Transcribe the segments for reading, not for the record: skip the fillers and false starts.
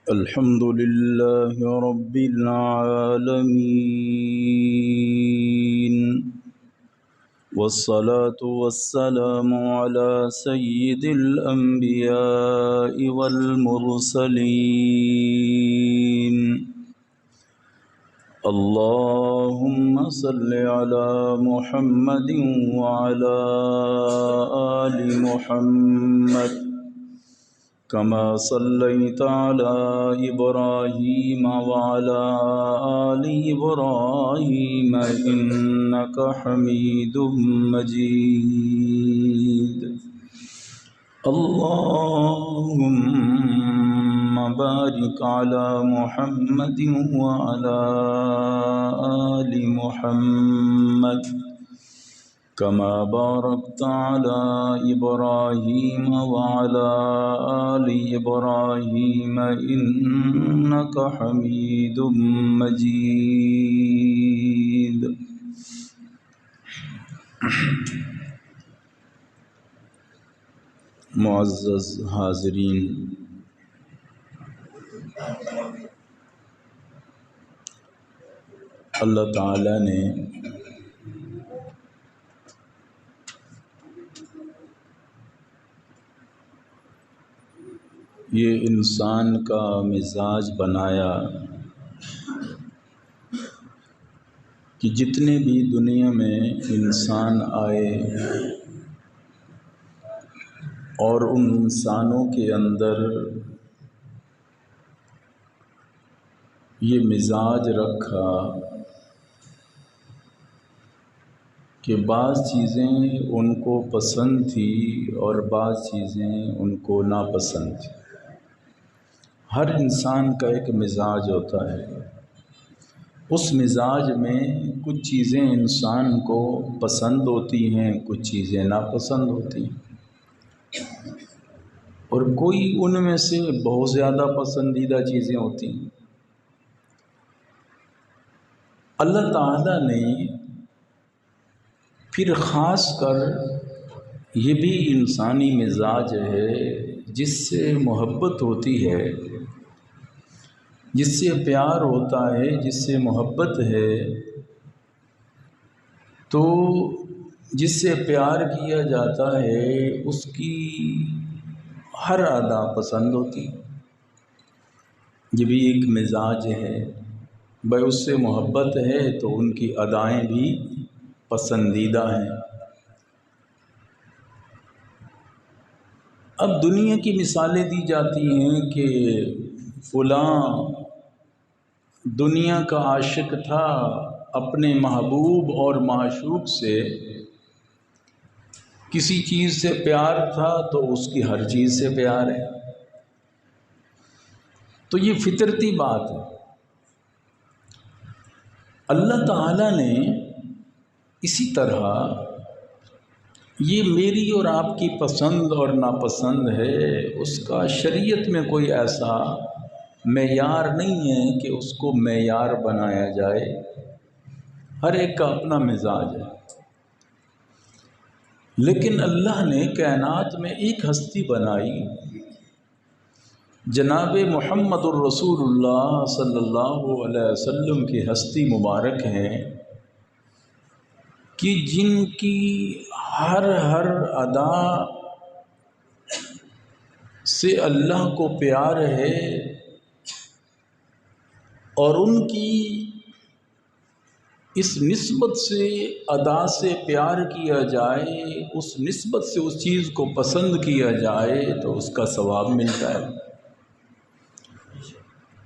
الحمد لله رب العالمين، والصلاة والسلام على سيد الأنبياء والمرسلين. اللهم صل على محمد وعلى آل محمد كما صليت على إبراهيم وعلى آل إبراهيم إنك حميد مجيد. اللهم بارك على محمد وعلى آل محمد كما باركت على إبراهيم وعلى آل إبراهيم إنك حميد مجيد. معزز حاضرین، اللہ تعالی نے یہ انسان کا مزاج بنایا کہ جتنے بھی دنیا میں انسان آئے اور ان انسانوں کے اندر یہ مزاج رکھا کہ بعض چیزیں ان کو پسند تھی اور بعض چیزیں ان کو ناپسند تھی. ہر انسان کا ایک مزاج ہوتا ہے. اس مزاج میں کچھ چیزیں انسان کو پسند ہوتی ہیں، کچھ چیزیں ناپسند ہوتی ہیں، اور کوئی ان میں سے بہت زیادہ پسندیدہ چیزیں ہوتی ہیں. اللہ تعالیٰ نے پھر خاص کر یہ بھی انسانی مزاج ہے جس سے محبت ہوتی ہے، جس سے پیار ہوتا ہے، جس سے محبت ہے، تو جس سے پیار کیا جاتا ہے اس کی ہر ادا پسند ہوتی. یہ بھی ایک مزاج ہے. بھائی اس سے محبت ہے تو ان کی ادائیں بھی پسندیدہ ہیں. اب دنیا کی مثالیں دی جاتی ہیں کہ فلاں دنیا کا عاشق تھا، اپنے محبوب اور معشوق سے کسی چیز سے پیار تھا تو اس کی ہر چیز سے پیار ہے. تو یہ فطرتی بات ہے. اللہ تعالیٰ نے اسی طرح یہ میری اور آپ کی پسند اور ناپسند ہے، اس کا شریعت میں کوئی ایسا معیار نہیں ہے کہ اس کو معیار بنایا جائے. ہر ایک کا اپنا مزاج ہے. لیکن اللہ نے کائنات میں ایک ہستی بنائی، جناب محمد الرسول اللہ صلی اللہ علیہ وسلم کی ہستی مبارک ہے کہ جن کی ہر ادا سے اللہ کو پیار ہے، اور ان کی اس نسبت سے ادا سے پیار کیا جائے، اس نسبت سے اس چیز کو پسند کیا جائے تو اس کا ثواب ملتا ہے.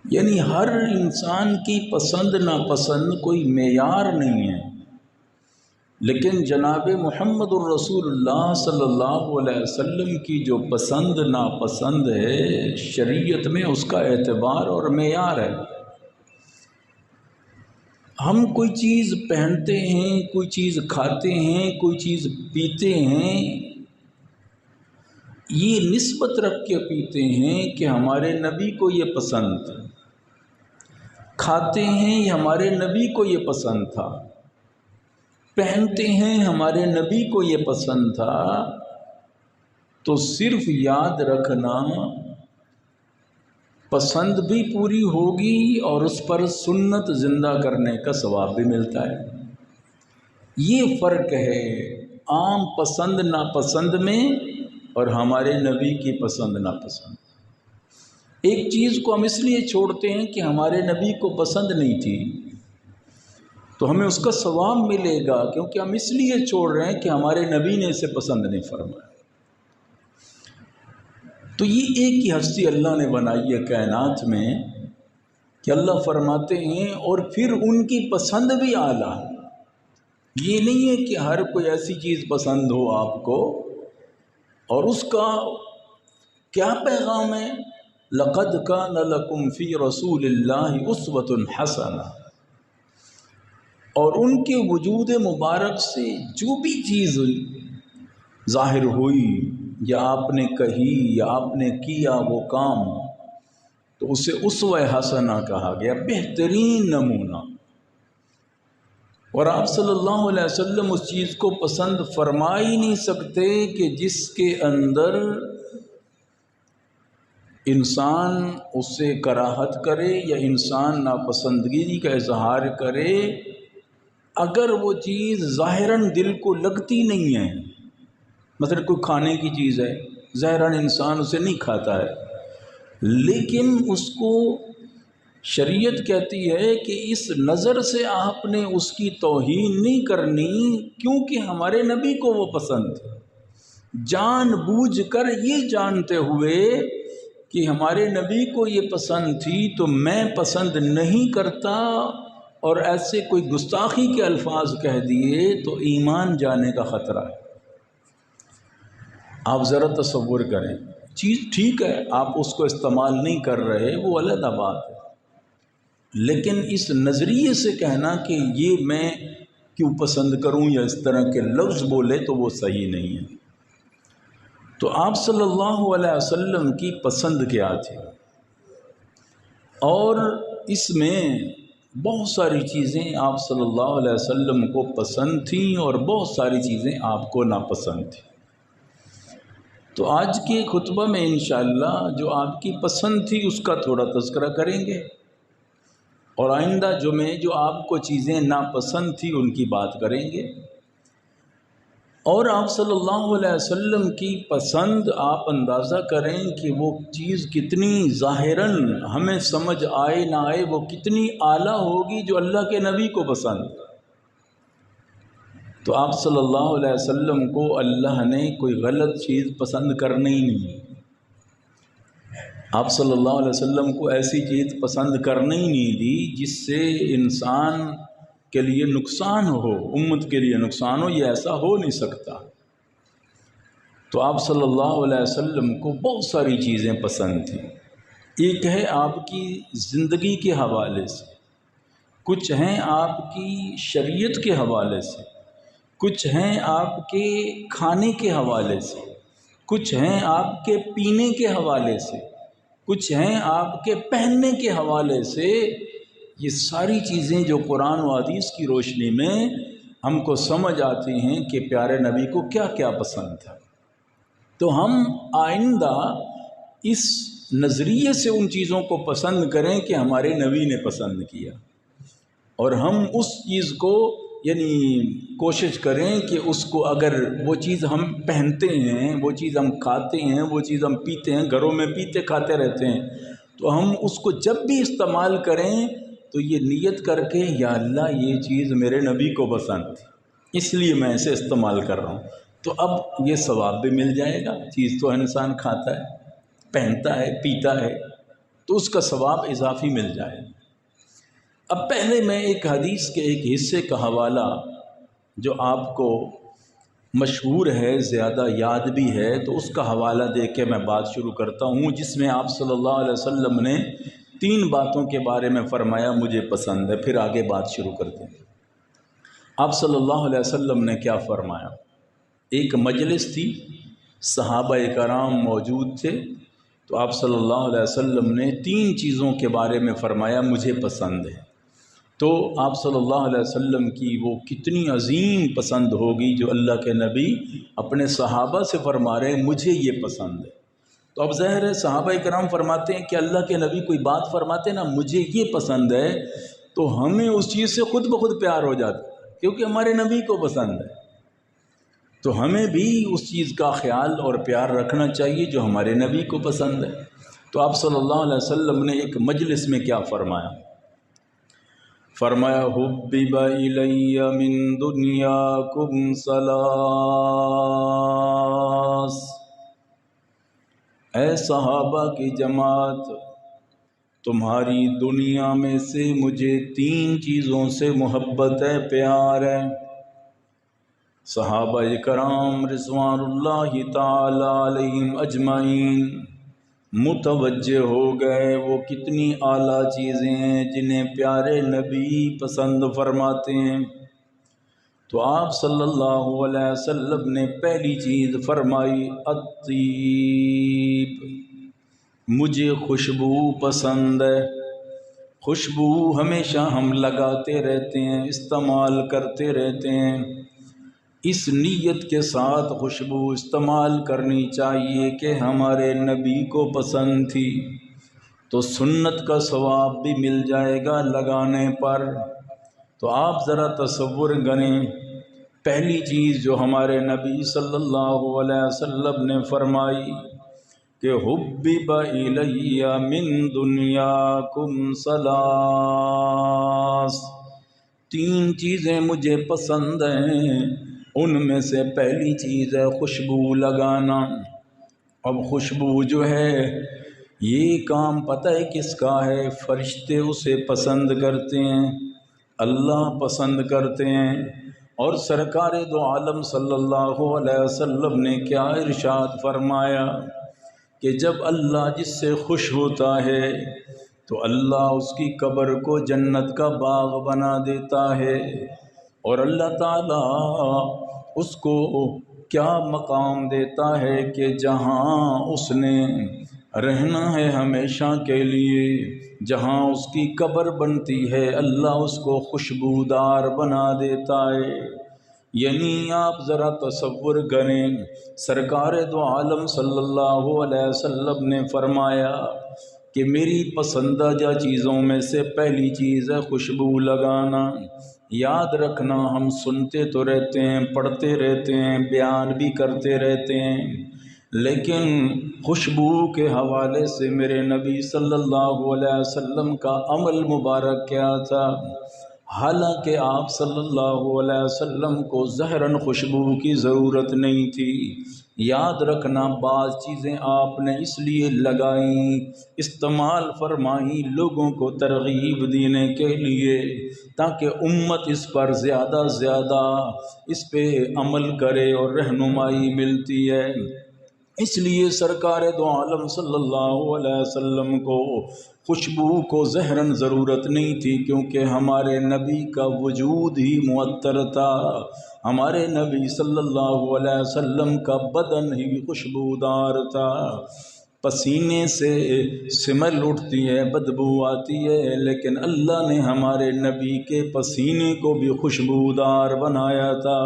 یعنی ہر انسان کی پسند ناپسند کوئی معیار نہیں ہے. لیکن جناب محمد الرسول اللہ صلی اللہ علیہ وسلم کی جو پسند ناپسند ہے، شریعت میں اس کا اعتبار اور معیار ہے. ہم کوئی چیز پہنتے ہیں، کوئی چیز کھاتے ہیں، کوئی چیز پیتے ہیں، یہ نسبت رکھ کے پیتے ہیں کہ ہمارے نبی کو یہ پسند تھا. کھاتے ہیں یہ ہمارے نبی کو یہ پسند تھا، پہنتے ہیں ہمارے نبی کو یہ پسند تھا. تو صرف یاد رکھنا پسند بھی پوری ہوگی اور اس پر سنت زندہ کرنے کا ثواب بھی ملتا ہے۔ یہ فرق ہے عام پسند ناپسند میں اور ہمارے نبی کی پسند ناپسند۔ ایک چیز کو ہم اس لیے چھوڑتے ہیں کہ ہمارے نبی کو پسند نہیں تھی، تو ہمیں اس کا ثواب ملے گا، کیونکہ ہم اس لیے چھوڑ رہے ہیں کہ ہمارے نبی نے اسے پسند نہیں فرمایا۔ تو یہ ایک ہی ہستی اللہ نے بنائی ہے کائنات میں کہ اللہ فرماتے ہیں اور پھر ان کی پسند بھی اعلیٰ۔ یہ نہیں ہے کہ ہر کوئی ایسی چیز پسند ہو آپ کو، اور اس کا کیا پیغام ہے؟ لَقَدْ كَانَ لَكُمْ فِي رَسُولِ اللَّهِ أُسْوَةٌ حَسَنَةٌ۔ اور ان کے وجود مبارک سے جو بھی چیز ظاہر ہوئی یا آپ نے کہی یا آپ نے کیا وہ کام، تو اسے اسوہ حسنہ کہا گیا، بہترین نمونہ۔ اور آپ صلی اللہ علیہ وسلم اس چیز کو پسند فرما ہی نہیں سکتے کہ جس کے اندر انسان اسے کراہت کرے یا انسان ناپسندگی کا اظہار کرے، اگر وہ چیز ظاہراً دل کو لگتی نہیں ہے۔ مثلا کوئی کھانے کی چیز ہے، ظاہراً انسان اسے نہیں کھاتا ہے، لیکن اس کو شریعت کہتی ہے کہ اس نظر سے آپ نے اس کی توہین نہیں کرنی، کیونکہ ہمارے نبی کو وہ پسند تھی۔ جان بوجھ کر یہ جانتے ہوئے کہ ہمارے نبی کو یہ پسند تھی تو میں پسند نہیں کرتا، اور ایسے کوئی گستاخی کے الفاظ کہہ دیے تو ایمان جانے کا خطرہ ہے۔ آپ ذرا تصور کریں، چیز ٹھیک ہے آپ اس کو استعمال نہیں کر رہے، وہ علیحدہ بات ہے، لیکن اس نظریے سے کہنا کہ یہ میں کیوں پسند کروں یا اس طرح کے لفظ بولے تو وہ صحیح نہیں ہے۔ تو آپ صلی اللہ علیہ وسلم کی پسند کیا تھی، اور اس میں بہت ساری چیزیں آپ صلی اللہ علیہ وسلم کو پسند تھیں اور بہت ساری چیزیں آپ کو ناپسند تھیں۔ تو آج کے خطبہ میں انشاءاللہ جو آپ کی پسند تھی اس کا تھوڑا تذکرہ کریں گے، اور آئندہ جمعے جو آپ کو چیزیں ناپسند تھی ان کی بات کریں گے۔ اور آپ صلی اللہ علیہ وسلم کی پسند آپ اندازہ کریں کہ وہ چیز کتنی ظاہراً ہمیں سمجھ آئے نہ آئے وہ کتنی اعلیٰ ہوگی جو اللہ کے نبی کو پسند۔ تو آپ صلی اللہ علیہ وسلم کو اللہ نے کوئی غلط چیز پسند کرنے ہی نہیں، آپ صلی اللہ علیہ وسلم کو ایسی چیز پسند کرنے ہی نہیں دی جس سے انسان کے لیے نقصان ہو، امت کے لیے نقصان ہو، یہ ایسا ہو نہیں سکتا۔ تو آپ صلی اللہ علیہ وسلم کو بہت ساری چیزیں پسند تھیں۔ ایک ہے آپ کی زندگی کے حوالے سے، کچھ ہیں آپ کی شریعت کے حوالے سے، کچھ ہیں آپ کے کھانے کے حوالے سے، کچھ ہیں آپ کے پینے کے حوالے سے، کچھ ہیں آپ کے پہننے کے حوالے سے۔ یہ ساری چیزیں جو قرآن و حدیث کی روشنی میں ہم کو سمجھ آتی ہیں کہ پیارے نبی کو کیا کیا پسند تھا، تو ہم آئندہ اس نظریے سے ان چیزوں کو پسند کریں کہ ہمارے نبی نے پسند کیا، اور ہم اس چیز کو یعنی کوشش کریں کہ اس کو اگر وہ چیز ہم پہنتے ہیں، وہ چیز ہم کھاتے ہیں، وہ چیز ہم پیتے ہیں، گھروں میں پیتے کھاتے رہتے ہیں، تو ہم اس کو جب بھی استعمال کریں تو یہ نیت کر کے یا اللہ یہ چیز میرے نبی کو پسند تھی اس لیے میں اسے استعمال کر رہا ہوں، تو اب یہ ثواب بھی مل جائے گا۔ چیز تو انسان کھاتا ہے، پہنتا ہے، پیتا ہے، تو اس کا ثواب اضافی مل جائے گا۔ اب پہلے میں ایک حدیث کے ایک حصے کا حوالہ جو آپ کو مشہور ہے، زیادہ یاد بھی ہے، تو اس کا حوالہ دے کے میں بات شروع کرتا ہوں، جس میں آپ صلی اللہ علیہ وسلم نے 3 باتوں کے بارے میں فرمایا مجھے پسند ہے، پھر آگے بات شروع کرتے ہیں۔ آپ صلی اللہ علیہ وسلم نے کیا فرمایا؟ ایک مجلس تھی، صحابہ کرام موجود تھے، تو آپ صلی اللہ علیہ وسلم نے 3 چیزوں کے بارے میں فرمایا مجھے پسند ہے۔ تو آپ صلی اللہ علیہ وسلم کی وہ کتنی عظیم پسند ہوگی جو اللہ کے نبی اپنے صحابہ سے فرما رہے ہیں مجھے یہ پسند ہے۔ تو اب ظاہر ہے صحابہ کرام فرماتے ہیں کہ اللہ کے نبی کوئی بات فرماتے نا مجھے یہ پسند ہے، تو ہمیں اس چیز سے خود بخود پیار ہو جاتا کیونکہ ہمارے نبی کو پسند ہے۔ تو ہمیں بھی اس چیز کا خیال اور پیار رکھنا چاہیے جو ہمارے نبی کو پسند ہے۔ تو آپ صلی اللہ علیہ وسلم نے ایک مجلس میں کیا فرمایا؟ فرمایا حبب الی من دنیاکم ثلاث، اے صحابہ کی جماعت، تمہاری دنیا میں سے مجھے 3 چیزوں سے محبت ہے، پیار ہے۔ صحابہ کرام رضوان اللہ تعالی علیہم اجمعین متوجہ ہو گئے وہ کتنی اعلیٰ چیزیں ہیں جنہیں پیارے نبی پسند فرماتے ہیں۔ تو آپ صلی اللہ علیہ وسلم نے پہلی چیز فرمائی الطیب، مجھے خوشبو پسند ہے۔ خوشبو ہمیشہ ہم لگاتے رہتے ہیں، استعمال کرتے رہتے ہیں، اس نیت کے ساتھ خوشبو استعمال کرنی چاہیے کہ ہمارے نبی کو پسند تھی، تو سنت کا ثواب بھی مل جائے گا لگانے پر۔ تو آپ ذرا تصور کریں، پہلی چیز جو ہمارے نبی صلی اللہ علیہ وسلم نے فرمائی کہ حبب الی من دنیاکم ثلاث، 3 چیزیں مجھے پسند ہیں، ان میں سے پہلی چیز ہے خوشبو لگانا۔ اب خوشبو جو ہے یہ کام پتہ ہے کس کا ہے؟ فرشتے اسے پسند کرتے ہیں، اللہ پسند کرتے ہیں۔ اور سرکار دو عالم صلی اللہ علیہ وسلم نے کیا ارشاد فرمایا کہ جب اللہ جس سے خوش ہوتا ہے تو اللہ اس کی قبر کو جنت کا باغ بنا دیتا ہے، اور اللہ تعالیٰ اس کو کیا مقام دیتا ہے کہ جہاں اس نے رہنا ہے ہمیشہ کے لیے، جہاں اس کی قبر بنتی ہے اللہ اس کو خوشبودار بنا دیتا ہے۔ یعنی آپ ذرا تصور کریں، سرکار دو عالم صلی اللہ علیہ وسلم نے فرمایا کہ میری پسندیدہ چیزوں میں سے پہلی چیز ہے خوشبو لگانا۔ یاد رکھنا، ہم سنتے تو رہتے ہیں، پڑھتے رہتے ہیں، بیان بھی کرتے رہتے ہیں، لیکن خوشبو کے حوالے سے میرے نبی صلی اللہ علیہ وسلم کا عمل مبارک کیا تھا؟ حالانکہ آپ صلی اللہ علیہ وسلم کو ظاہراً خوشبو کی ضرورت نہیں تھی، یاد رکھنا بعض چیزیں آپ نے اس لیے لگائیں، استعمال فرمائیں لوگوں کو ترغیب دینے کے لیے تاکہ امت اس پر زیادہ زیادہ اس پہ عمل کرے اور رہنمائی ملتی ہے۔ اس لیے سرکار دو عالم صلی اللہ علیہ وسلم کو خوشبو کو ظاہراً ضرورت نہیں تھی، کیونکہ ہمارے نبی کا وجود ہی معطر تھا، ہمارے نبی صلی اللہ علیہ وسلم کا بدن ہی خوشبودار تھا۔ پسینے سے سمل اٹھتی ہے، بدبو آتی ہے، لیکن اللہ نے ہمارے نبی کے پسینے کو بھی خوشبودار بنایا تھا،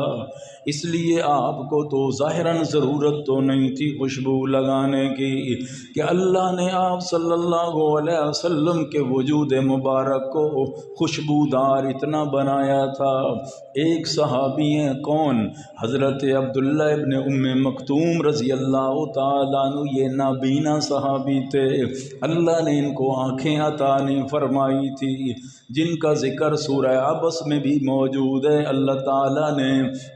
اس لیے آپ کو تو ظاہراً ضرورت تو نہیں تھی خوشبو لگانے کی کہ اللہ نے آپ صلی اللہ علیہ وسلم کے وجود مبارک کو خوشبودار اتنا بنایا تھا۔ ایک صحابی ہیں، کون؟ حضرت عبداللہ ابن ام مکتوم رضی اللہ تعالیٰ عنہ، یہ نابینا صحابی تھے، اللہ نے ان کو آنکھیں عطا نہیں فرمائی تھی، جن کا ذکر سورہ عبس میں بھی موجود ہے۔ اللہ تعالیٰ نے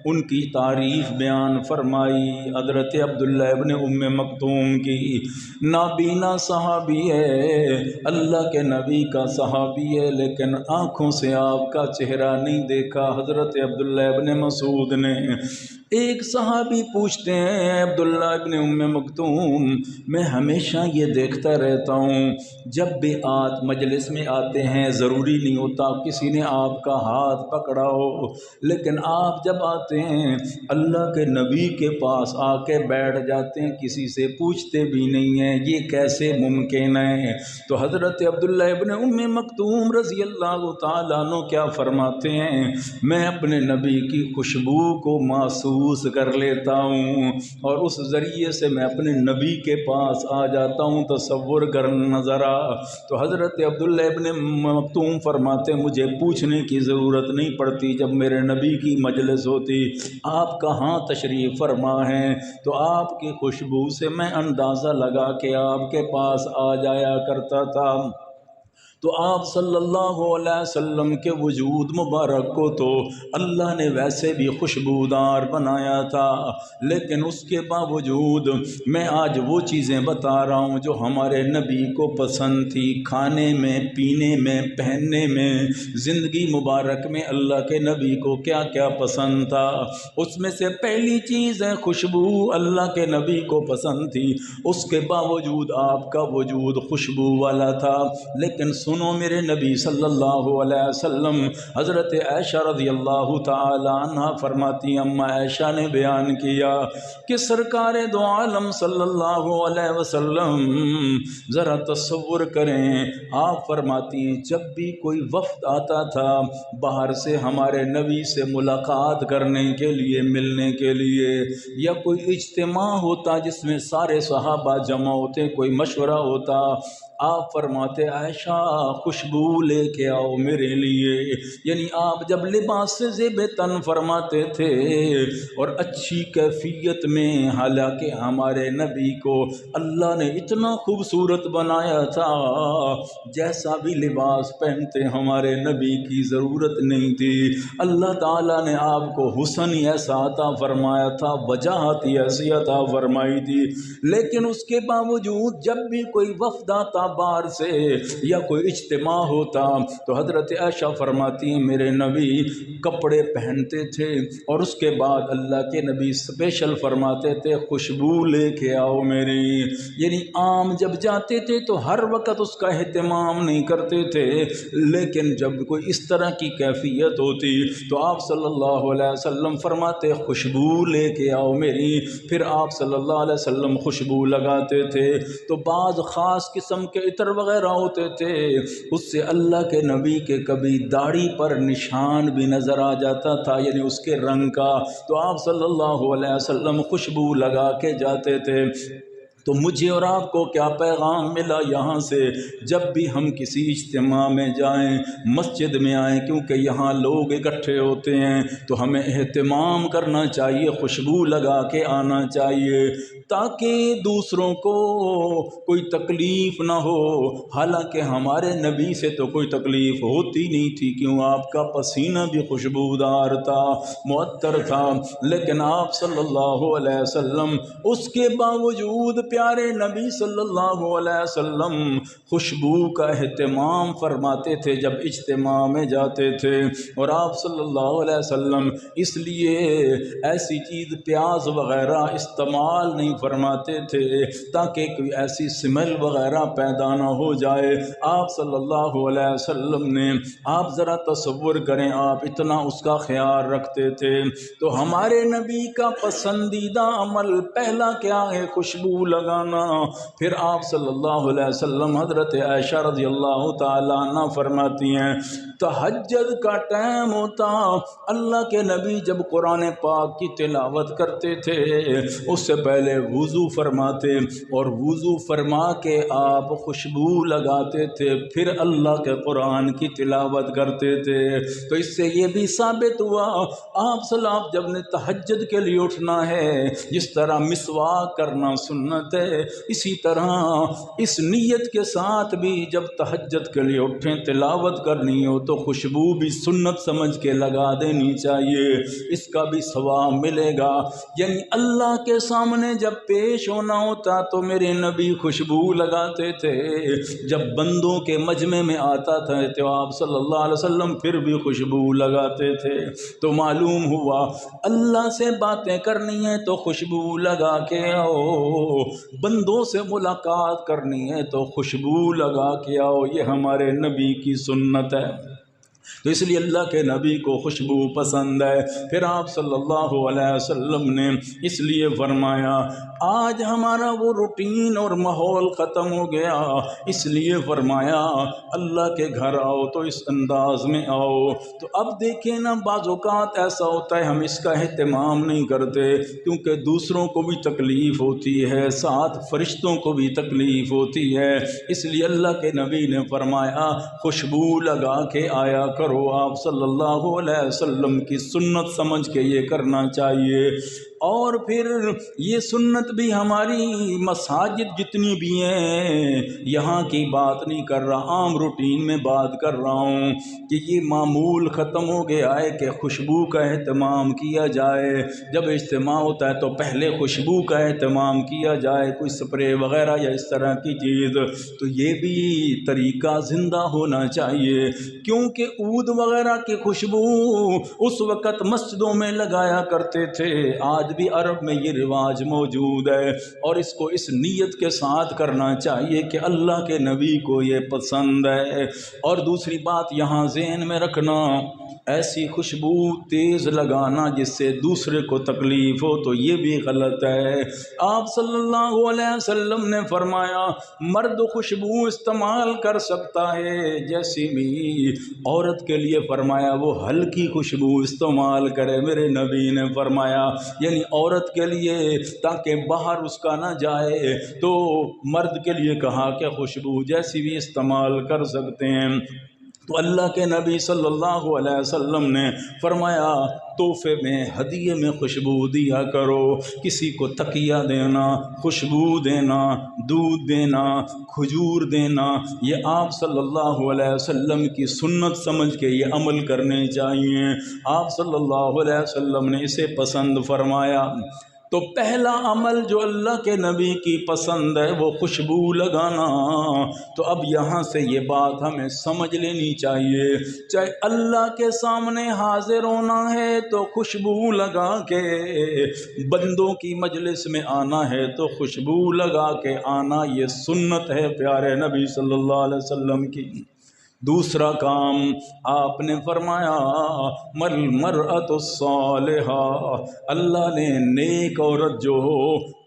ان کی تعریف بیان فرمائی، حضرت عبداللہ ابن ام مکتوم کی، نابینا صحابی ہے، اللہ کے نبی کا صحابی ہے، لیکن آنکھوں سے آپ کا چہرہ نہیں دیکھا۔ حضرت عبداللہ ابن مسعود نے، ایک صحابی پوچھتے ہیں عبداللہ ابن ام مکتوم، میں ہمیشہ یہ دیکھتا رہتا ہوں جب بھی آپ مجلس میں آتے ہیں، ضروری نہیں ہوتا کسی نے آپ کا ہاتھ پکڑا ہو، لیکن آپ جب آتے ہیں اللہ کے نبی کے پاس آ کے بیٹھ جاتے ہیں، کسی سے پوچھتے بھی نہیں ہیں، یہ کیسے ممکن ہے؟ تو حضرت عبداللہ ابن ام مکتوم رضی اللہ تعالیٰ عنہ کیا فرماتے ہیں؟ میں اپنے نبی کی خوشبو کو محسوس محسوس کر لیتا ہوں اور اس ذریعے سے میں اپنے نبی کے پاس آ جاتا ہوں۔ تصور کرنا ذرا۔ تو حضرت عبداللہ ابن مکتوم فرماتے مجھے پوچھنے کی ضرورت نہیں پڑتی، جب میرے نبی کی مجلس ہوتی آپ کہاں تشریف فرما ہیں تو آپ کی خوشبو سے میں اندازہ لگا کہ آپ کے پاس آ جایا کرتا تھا۔ تو آپ صلی اللہ علیہ وسلم کے وجود مبارک کو تو اللہ نے ویسے بھی خوشبودار بنایا تھا، لیکن اس کے باوجود میں آج وہ چیزیں بتا رہا ہوں جو ہمارے نبی کو پسند تھی، کھانے میں، پینے میں، پہننے میں، زندگی مبارک میں اللہ کے نبی کو کیا کیا پسند تھا۔ اس میں سے پہلی چیز ہے خوشبو، اللہ کے نبی کو پسند تھی، اس کے باوجود آپ کا وجود خوشبو والا تھا۔ لیکن سنو میرے نبی صلی اللہ علیہ وسلم، حضرت عائشہ رضی اللہ تعالی عنہ فرماتی، اما عائشہ نے بیان کیا کہ سرکار دو عالم صلی اللہ علیہ وسلم ذرا تصور کریں، آپ فرماتی ہیں جب بھی کوئی وفد آتا تھا باہر سے ہمارے نبی سے ملاقات کرنے کے لیے، ملنے کے لیے، یا کوئی اجتماع ہوتا جس میں سارے صحابہ جمع ہوتے، کوئی مشورہ ہوتا، آپ فرماتے عائشہ خوشبو لے کے آؤ میرے لیے۔ یعنی آپ جب لباس سے زیب تن فرماتے تھے اور اچھی کیفیت میں، حالانکہ ہمارے نبی کو اللہ نے اتنا خوبصورت بنایا تھا، جیسا بھی لباس پہنتے ہمارے نبی کی ضرورت نہیں تھی، اللہ تعالیٰ نے آپ کو حسن ایسا عطا فرمایا تھا، وجاہت ایسی عطا فرمائی تھی، لیکن اس کے باوجود جب بھی کوئی وفد آتا باہر سے یا کوئی اجتماع ہوتا تو حضرت عائشہ فرماتی ہیں میرے نبی کپڑے پہنتے تھے اور اس کے بعد اللہ کے نبی اسپیشل فرماتے تھے خوشبو لے کے آؤ میری۔ یعنی عام جب جاتے تھے تو ہر وقت اس کا اہتمام نہیں کرتے تھے، لیکن جب کوئی اس طرح کی کیفیت ہوتی تو آپ صلی اللہ علیہ وسلم فرماتے خوشبو لے کے آؤ میری، پھر آپ صلی اللہ علیہ وسلم خوشبو لگاتے تھے۔ تو بعض خاص قسم کے عطر وغیرہ ہوتے تھے، اس سے اللہ کے نبی کے کبھی داڑھی پر نشان بھی نظر آ جاتا تھا، یعنی اس کے رنگ کا، تو آپ صلی اللہ علیہ وسلم خوشبو لگا کے جاتے تھے۔ تو مجھے اور آپ کو کیا پیغام ملا یہاں سے؟ جب بھی ہم کسی اجتماع میں جائیں، مسجد میں آئیں، کیونکہ یہاں لوگ اکٹھے ہوتے ہیں تو ہمیں اہتمام کرنا چاہیے، خوشبو لگا کے آنا چاہیے تاکہ دوسروں کو کوئی تکلیف نہ ہو۔ حالانکہ ہمارے نبی سے تو کوئی تکلیف ہوتی نہیں تھی، کیوں؟ آپ کا پسینہ بھی خوشبودار تھا، معطر تھا، لیکن آپ صلی اللہ علیہ وسلم اس کے باوجود پیارے نبی صلی اللہ علیہ وسلم خوشبو کا اہتمام فرماتے تھے جب اجتماع میں جاتے تھے، اور آپ صلی اللہ علیہ وسلم اس لیے ایسی چیز پیاز وغیرہ استعمال نہیں فرماتے تھے تاکہ کوئی ایسی سمیل وغیرہ پیدا نہ ہو جائے۔ آپ صلی اللہ علیہ وسلم نے، آپ ذرا تصور کریں، آپ اتنا اس کا خیال رکھتے تھے۔ تو ہمارے نبی کا پسندیدہ عمل پہلا کیا ہے؟ خوشبو لگانا۔ پھر آپ صلی اللہ علیہ وسلم، حضرت عائشہ رضی اللہ تعالیٰ عنہ فرماتی ہیں تہجد کا ٹائم ہوتا، اللہ کے نبی جب قرآن پاک کی تلاوت کرتے تھے اس سے پہلے وضو فرماتے اور وضو فرما کے آپ خوشبو لگاتے تھے، پھر اللہ کے قرآن کی تلاوت کرتے تھے۔ تو اس سے یہ بھی ثابت ہوا آپ صلی اللہ جب نے تہجد کے لیے اٹھنا ہے، جس طرح مسواک کرنا سنت ہے، اسی طرح اس نیت کے ساتھ بھی جب تہجد کے لیے اٹھیں تلاوت کرنی ہو تو خوشبو بھی سنت سمجھ کے لگا دینی چاہیے، اس کا بھی ثواب ملے گا۔ یعنی اللہ کے سامنے جب پیش ہونا ہوتا تو میرے نبی خوشبو لگاتے تھے، جب بندوں کے مجمع میں آتا تھا تو آپ صلی اللہ علیہ وسلم پھر بھی خوشبو لگاتے تھے۔ تو معلوم ہوا اللہ سے باتیں کرنی ہے تو خوشبو لگا کے آؤ، بندوں سے ملاقات کرنی ہے تو خوشبو لگا کے آؤ، یہ ہمارے نبی کی سنت ہے۔ تو اس لیے اللہ کے نبی کو خوشبو پسند ہے۔ پھر آپ صلی اللہ علیہ وسلم نے اس لیے فرمایا آج ہمارا وہ روٹین اور ماحول ختم ہو گیا، اس لیے فرمایا اللہ کے گھر آؤ تو اس انداز میں آؤ۔ تو اب دیکھیں نا، بعض اوقات ایسا ہوتا ہے ہم اس کا اہتمام نہیں کرتے کیونکہ دوسروں کو بھی تکلیف ہوتی ہے، ساتھ فرشتوں کو بھی تکلیف ہوتی ہے، اس لیے اللہ کے نبی نے فرمایا خوشبو لگا کے آیا کرو۔ آپ صلی اللہ علیہ وسلم کی سنت سمجھ کے یہ کرنا چاہیے۔ اور پھر یہ سنت بھی ہماری مساجد جتنی بھی ہیں، یہاں کی بات نہیں کر رہا، عام روٹین میں بات کر رہا ہوں کہ یہ معمول ختم ہو گیا ہے کہ خوشبو کا اہتمام کیا جائے۔ جب اجتماع ہوتا ہے تو پہلے خوشبو کا اہتمام کیا جائے، کوئی سپرے وغیرہ یا اس طرح کی چیز، تو یہ بھی طریقہ زندہ ہونا چاہیے، کیونکہ عود وغیرہ کی خوشبو اس وقت مسجدوں میں لگایا کرتے تھے، آج بھی عرب میں یہ رواج موجود ہے، اور اس کو اس نیت کے ساتھ کرنا چاہیے کہ اللہ کے نبی کو یہ پسند ہے۔ اور دوسری بات یہاں ذہن میں رکھنا، ایسی خوشبو تیز لگانا جس سے دوسرے کو تکلیف ہو تو یہ بھی غلط ہے۔ آپ صلی اللہ علیہ وسلم نے فرمایا مرد خوشبو استعمال کر سکتا ہے جیسی بھی عورت کے لیے فرمایا وہ ہلکی خوشبو استعمال کرے۔ میرے نبی نے فرمایا یعنی عورت کے لیے تاکہ باہر اس کا نہ جائے، تو مرد کے لیے کہا کہ خوشبو جیسی بھی استعمال کر سکتے ہیں۔ تو اللہ کے نبی صلی اللہ علیہ وسلم نے فرمایا تحفے میں ہدیے میں خوشبو دیا کرو، کسی کو تکیہ دینا، خوشبو دینا، دودھ دینا، کھجور دینا، یہ آپ صلی اللہ علیہ وسلم کی سنت سمجھ کے یہ عمل کرنے چاہیے۔ آپ صلی اللہ علیہ وسلم نے اسے پسند فرمایا۔ تو پہلا عمل جو اللہ کے نبی کی پسند ہے وہ خوشبو لگانا۔ تو اب یہاں سے یہ بات ہمیں سمجھ لینی چاہیے، چاہے اللہ کے سامنے حاضر ہونا ہے تو خوشبو لگا کے، بندوں کی مجلس میں آنا ہے تو خوشبو لگا کے آنا، یہ سنت ہے پیارے نبی صلی اللہ علیہ وسلم کی۔ دوسرا کام آپ نے فرمایا مل مرأۃ الصالحہ، اللہ نے نیک عورت جو ہو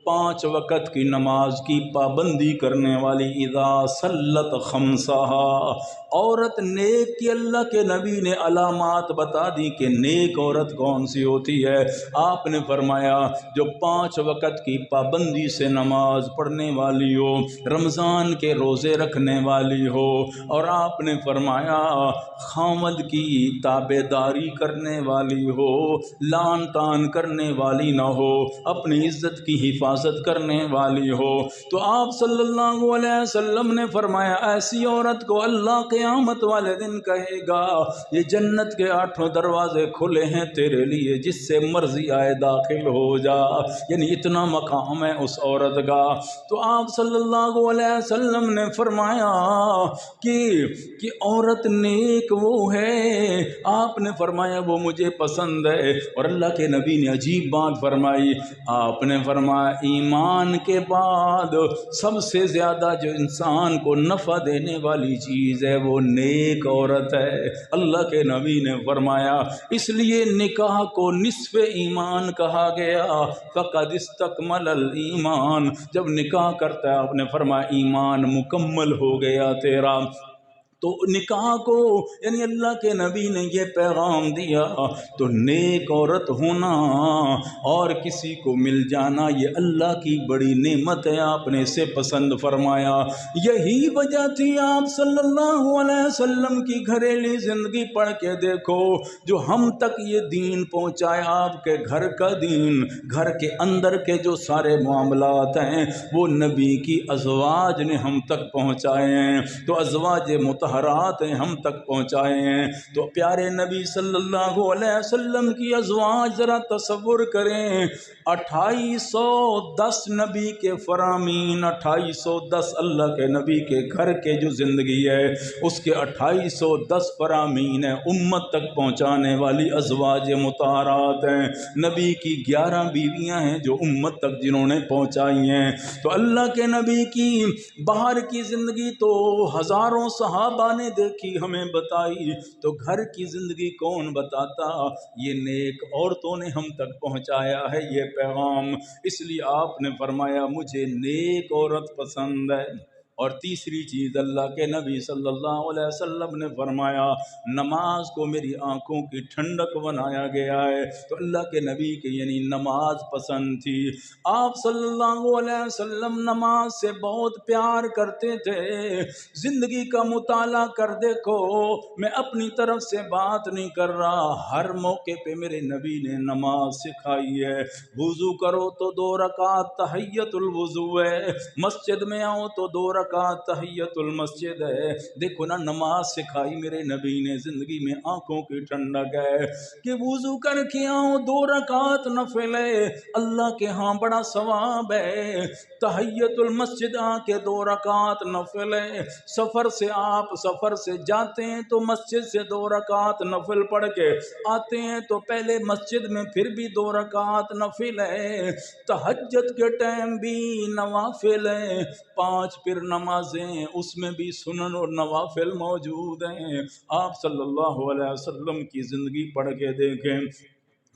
5 وقت کی نماز کی پابندی کرنے والی، اذا صلت خمسہا، عورت نیک کی اللہ کے نبی نے علامات بتا دی کہ نیک عورت کون سی ہوتی ہے۔ آپ نے فرمایا جو 5 وقت کی پابندی سے نماز پڑھنے والی ہو، رمضان کے روزے رکھنے والی ہو، اور آپ نے فرمایا خامد کی تابع داری کرنے والی ہو، لان تان کرنے والی نہ ہو، اپنی عزت کی حفاظت کرنے والی ہو۔ تو آپ صلی اللہ علیہ وسلم نے فرمایا ایسی عورت کو اللہ قیامت والے دن کہے گا یہ جنت کے 8 دروازے کھلے ہیں تیرے لیے، جس سے مرضی آئے داخل ہو جا، یعنی اتنا مقام ہے اس عورت کا۔ تو آپ صلی اللہ علیہ وسلم نے فرمایا کہ عورت نیک وہ ہے، آپ نے فرمایا وہ مجھے پسند ہے۔ اور اللہ کے نبی نے عجیب بات فرمائی، آپ نے فرمایا ایمان کے بعد سب سے زیادہ جو انسان کو نفع دینے والی چیز ہے وہ نیک عورت ہے۔ اللہ کے نبی نے فرمایا اس لیے نکاح کو نصف ایمان کہا گیا، فقد استکمل الایمان، جب نکاح کرتا ہے آپ نے فرمایا ایمان مکمل ہو گیا تیرا۔ تو نکاح کو یعنی اللہ کے نبی نے یہ پیغام دیا، تو نیک عورت ہونا اور کسی کو مل جانا یہ اللہ کی بڑی نعمت ہے، آپ نے اسے پسند فرمایا۔ یہی وجہ تھی آپ صلی اللہ علیہ وسلم کی گھریلو زندگی پڑھ کے دیکھو، جو ہم تک یہ دین پہنچایا، آپ کے گھر کا دین، گھر کے اندر کے جو سارے معاملات ہیں وہ نبی کی ازواج نے ہم تک پہنچائے ہیں، تو ازواج مطہرات ہیں ہم تک پہنچائے ہیں۔ تو پیارے نبی صلی اللہ علیہ وسلم کی ازواج ذرا تصور کریں، 2810 نبی کے فرامین، 2810 اللہ کے نبی کے گھر کے جو زندگی ہے اس کے 2810 فرامین ہیں، امت تک پہنچانے والی ازواج مطہرات ہیں، نبی کی 11 بیویاں ہیں جو امت تک جنہوں نے پہنچائی ہیں۔ تو اللہ کے نبی کی باہر کی زندگی تو ہزاروں صحابہ صحابہ نے دیکھی ہمیں بتائی تو گھر کی زندگی کون بتاتا؟ یہ نیک عورتوں نے ہم تک پہنچایا ہے یہ پیغام، اس لیے آپ نے فرمایا مجھے نیک عورت پسند ہے۔ اور تیسری چیز اللہ کے نبی صلی اللہ علیہ وسلم نے فرمایا نماز کو میری آنکھوں کی ٹھنڈک بنایا گیا ہے، تو اللہ کے نبی کے یعنی نماز پسند تھی۔ آپ صلی اللہ علیہ وسلم نماز سے بہت پیار کرتے تھے۔ زندگی کا مطالعہ کر دیکھو، میں اپنی طرف سے بات نہیں کر رہا، ہر موقع پہ میرے نبی نے نماز سکھائی ہے۔ وضو کرو تو 2 رکعت تحیت الوضو ہے، مسجد میں آؤ تو 2 رکعت تحیت المسجد ہے۔ دیکھو نا نماز سکھائی میرے نبی نے، زندگی میں آنکھوں کی ٹھنڈک ہے کہ وضو کر کے آؤ 2 رکعت نفل ہے، اللہ کے ہاں بڑا ثواب ہے۔ تحیت المسجد آ کے 2 رکعت نفل ہے۔ سفر سے جاتے ہیں تو مسجد سے 2 رکعت نفل پڑھ کے آتے ہیں تو پہلے مسجد میں پھر بھی 2 رکعت نفل ہے۔ تہجد کے ٹائم بھی نوافل ہیں، 5 پھر نمازیں اس میں بھی سنن اور نوافل موجود ہیں۔ آپ صلی اللہ علیہ وسلم کی زندگی پڑھ کے دیکھیں،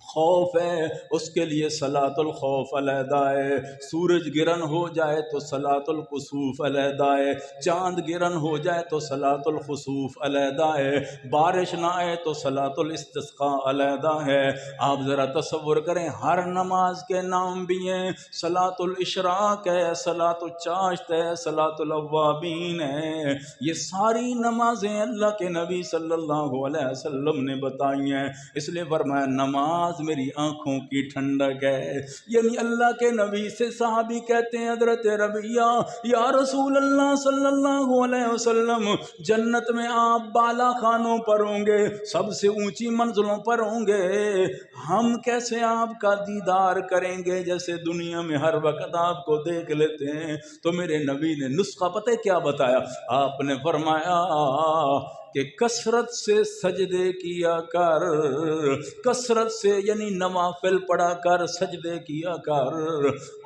خوف ہے اس کے لیے صلاۃ الخوف علیحدہ ہے، سورج گرہن ہو جائے تو صلاۃ الکسوف علیحدہ ہے، چاند گرہن ہو جائے تو صلاۃ الخسوف علیحدہ ہے، بارش نہ آئے تو صلاۃ الاستسقاء علیحدہ ہے۔ آپ ذرا تصور کریں ہر نماز کے نام بھی ہیں، صلاۃ الاشراق ہے، صلاۃ الچاشت ہے، صلاۃ الاوابین ہے، یہ ساری نمازیں اللہ کے نبی صلی اللہ علیہ وسلم نے بتائی ہیں۔ اس لیے فرمایا نماز میری آنکھوں کی ٹھنڈک ہے۔ یعنی اللہ کے نبی سے صحابی کہتے ہیں حضرت ربیہ یا رسول اللہ صلی اللہ علیہ وسلم، جنت میں آپ بالا خانوں پر ہوں گے، سب سے اونچی منزلوں پر ہوں گے، ہم کیسے آپ کا دیدار کریں گے؟ جیسے دنیا میں ہر وقت آپ کو دیکھ لیتے ہیں۔ تو میرے نبی نے نسخہ پتہ کیا بتایا؟ آپ نے فرمایا کہ کثرت سے سجدے کیا کر، کثرت سے یعنی نوافل پڑھا کر، سجدے کیا کر،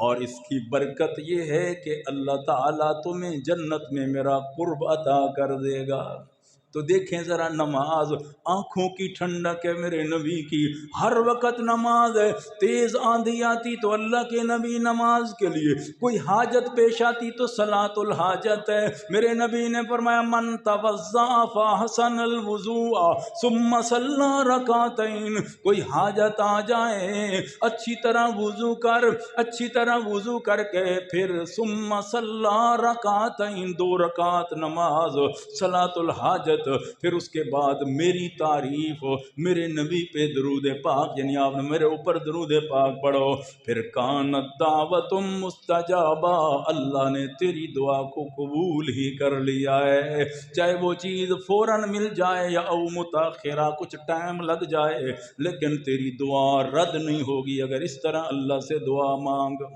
اور اس کی برکت یہ ہے کہ اللہ تعالیٰ تمہیں جنت میں میرا قرب عطا کر دے گا۔ تو دیکھیں ذرا نماز آنکھوں کی ٹھنڈک ہے میرے نبی کی، ہر وقت نماز ہے۔ تیز آندھی آتی تو اللہ کے نبی نماز کے لیے، کوئی حاجت پیش آتی تو صلاۃ الحاجت ہے۔ میرے نبی نے فرمایا من توضأ فاحسن الوضوء ثم صلی رکعتین، کوئی حاجت آ جائے اچھی طرح وضو کر کے پھر ثم صلی رکعتین، 2 رکعت نماز صلاۃ الحاجت، پھر اس کے بعد میری تعریف، میرے نبی پہ درود پاک، یعنی آپ نے میرے اوپر درود پاک پڑھو، پھر کانت دعوت مستجابہ، اللہ نے تیری دعا کو قبول ہی کر لیا ہے، چاہے وہ چیز فوراً مل جائے یا او متاخرہ کچھ ٹائم لگ جائے، لیکن تیری دعا رد نہیں ہوگی اگر اس طرح اللہ سے دعا مانگ۔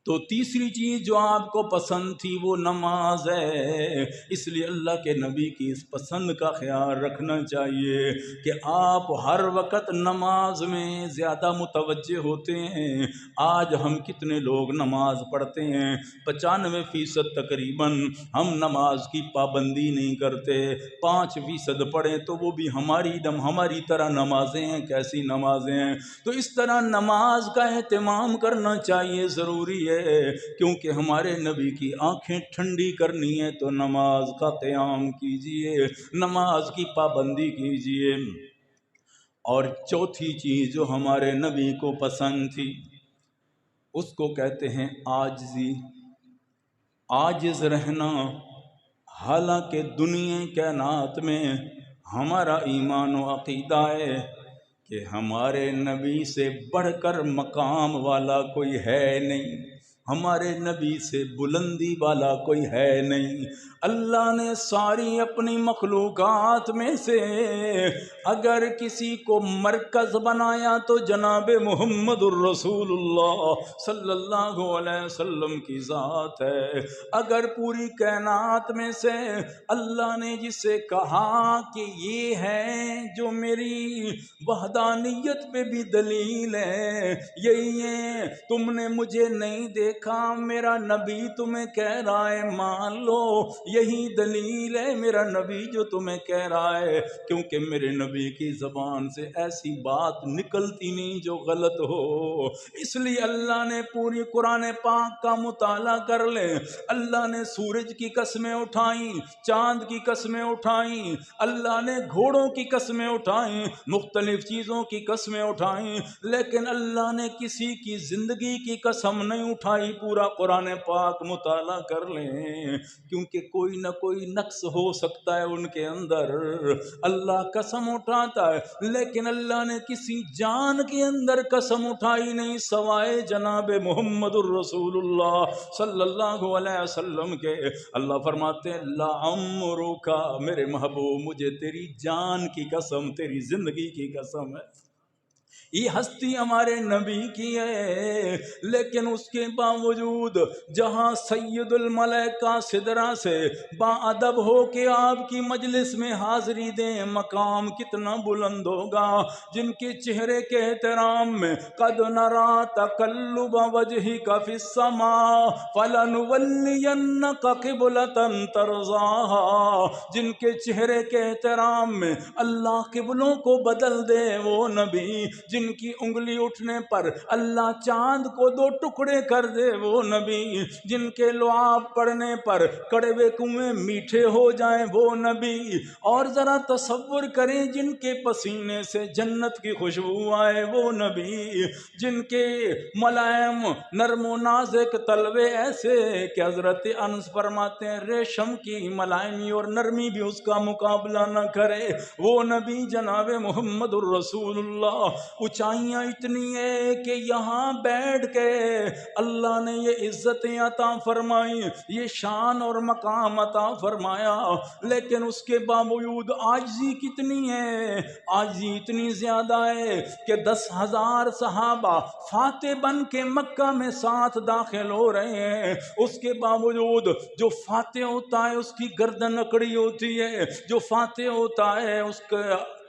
تو تیسری چیز جو آپ کو پسند تھی وہ نماز ہے، اس لیے اللہ کے نبی کی اس پسند کا خیال رکھنا چاہیے کہ آپ ہر وقت نماز میں زیادہ متوجہ ہوتے ہیں۔ آج ہم کتنے لوگ نماز پڑھتے ہیں، 95% تقریباً ہم نماز کی پابندی نہیں کرتے، 5% پڑھیں تو وہ بھی ہماری طرح نمازیں ہیں، کیسی نمازیں ہیں۔ تو اس طرح نماز کا اہتمام کرنا چاہیے، ضروری ہے، کیونکہ ہمارے نبی کی آنکھیں ٹھنڈی کرنی ہے تو نماز کا قیام کیجئے، نماز کی پابندی کیجئے۔ اور چوتھی چیز جو ہمارے نبی کو پسند تھی اس کو کہتے ہیں عاجزی، عاجز رہنا۔ حالانکہ دنیا کائنات میں ہمارا ایمان و عقیدہ ہے کہ ہمارے نبی سے بڑھ کر مقام والا کوئی ہے نہیں، ہمارے نبی سے بلندی والا کوئی ہے نہیں۔ اللہ نے ساری اپنی مخلوقات میں سے اگر کسی کو مرکز بنایا تو جناب محمد الرسول اللہ صلی اللہ علیہ وسلم کی ذات ہے۔ اگر پوری کائنات میں سے اللہ نے جسے کہا کہ یہ ہے جو میری وحدانیت پہ بھی دلیل ہے، یہی ہے، تم نے مجھے نہیں دیکھا دیکھا میرا نبی تمہیں کہہ رہا ہے مان لو، یہی دلیل ہے میرا نبی جو تمہیں کہہ رہا ہے، کیونکہ میرے نبی کی زبان سے ایسی بات نکلتی نہیں جو غلط ہو۔ اس لیے اللہ نے پوری قرآن پاک کا مطالعہ کر لیں، اللہ نے سورج کی قسمیں اٹھائیں، چاند کی قسمیں اٹھائیں، اللہ نے گھوڑوں کی قسمیں اٹھائیں، مختلف چیزوں کی قسمیں اٹھائیں، لیکن اللہ نے کسی کی زندگی کی قسم نہیں اٹھائی۔ پورا قرآن پاک مطالعہ کر لیں، کیونکہ کوئی نہ کوئی نقص ہو سکتا ہے ان کے اندر۔ اللہ قسم اٹھاتا ہے لیکن اللہ نے کسی جان کے اندر قسم اٹھائی نہیں سوائے جناب محمد الرسول اللہ صلی اللہ علیہ وسلم کے۔ اللہ فرماتے ہیں لعمرک، میرے محبوب مجھے تیری جان کی قسم، تیری زندگی کی قسم ہے۔ یہ ہستی ہمارے نبی کی ہے، لیکن اس کے باوجود جہاں سید الملائکہ سدرہ سے باادب ہو کے آپ کی مجلس میں حاضری دیں، مقام کتنا بلند ہوگا۔ جن کے چہرے کے احترام میں قد نرا تقلب وجہک فی السماء فلنولینک قبلۃ ترضاها، جن کے چہرے کے احترام میں اللہ قبلوں کو بدل دے وہ نبی، جن کی انگلی اٹھنے پر اللہ چاند کو دو ٹکڑے کر دے وہ نبی، جن کے لعاب پڑنے پر کڑوے کنویں میٹھے ہو جائیں وہ نبی، اور ذرا تصور کریں جن کے پسینے سے جنت کی خوشبو آئے وہ نبی، جن کے ملائم نرم و نازک تلوے ایسے کہ حضرت انس فرماتے ہیں ریشم کی ملائمی اور نرمی بھی اس کا مقابلہ نہ کرے وہ نبی جناب محمد الرسول اللہ۔ اونچائیاں اتنی ہے کہ یہاں بیٹھ کے اللہ نے یہ عزتیں عطا فرمائی، یہ شان اور مقام عطا فرمایا، لیکن اس کے باوجود عاجزی کتنی ہے، عاجزی اتنی زیادہ ہے کہ 10,000 صحابہ فاتح بن کے مکہ میں ساتھ داخل ہو رہے ہیں، اس کے باوجود جو فاتح ہوتا ہے اس کی گردن اکڑی ہوتی ہے، جو فاتح ہوتا ہے اس کا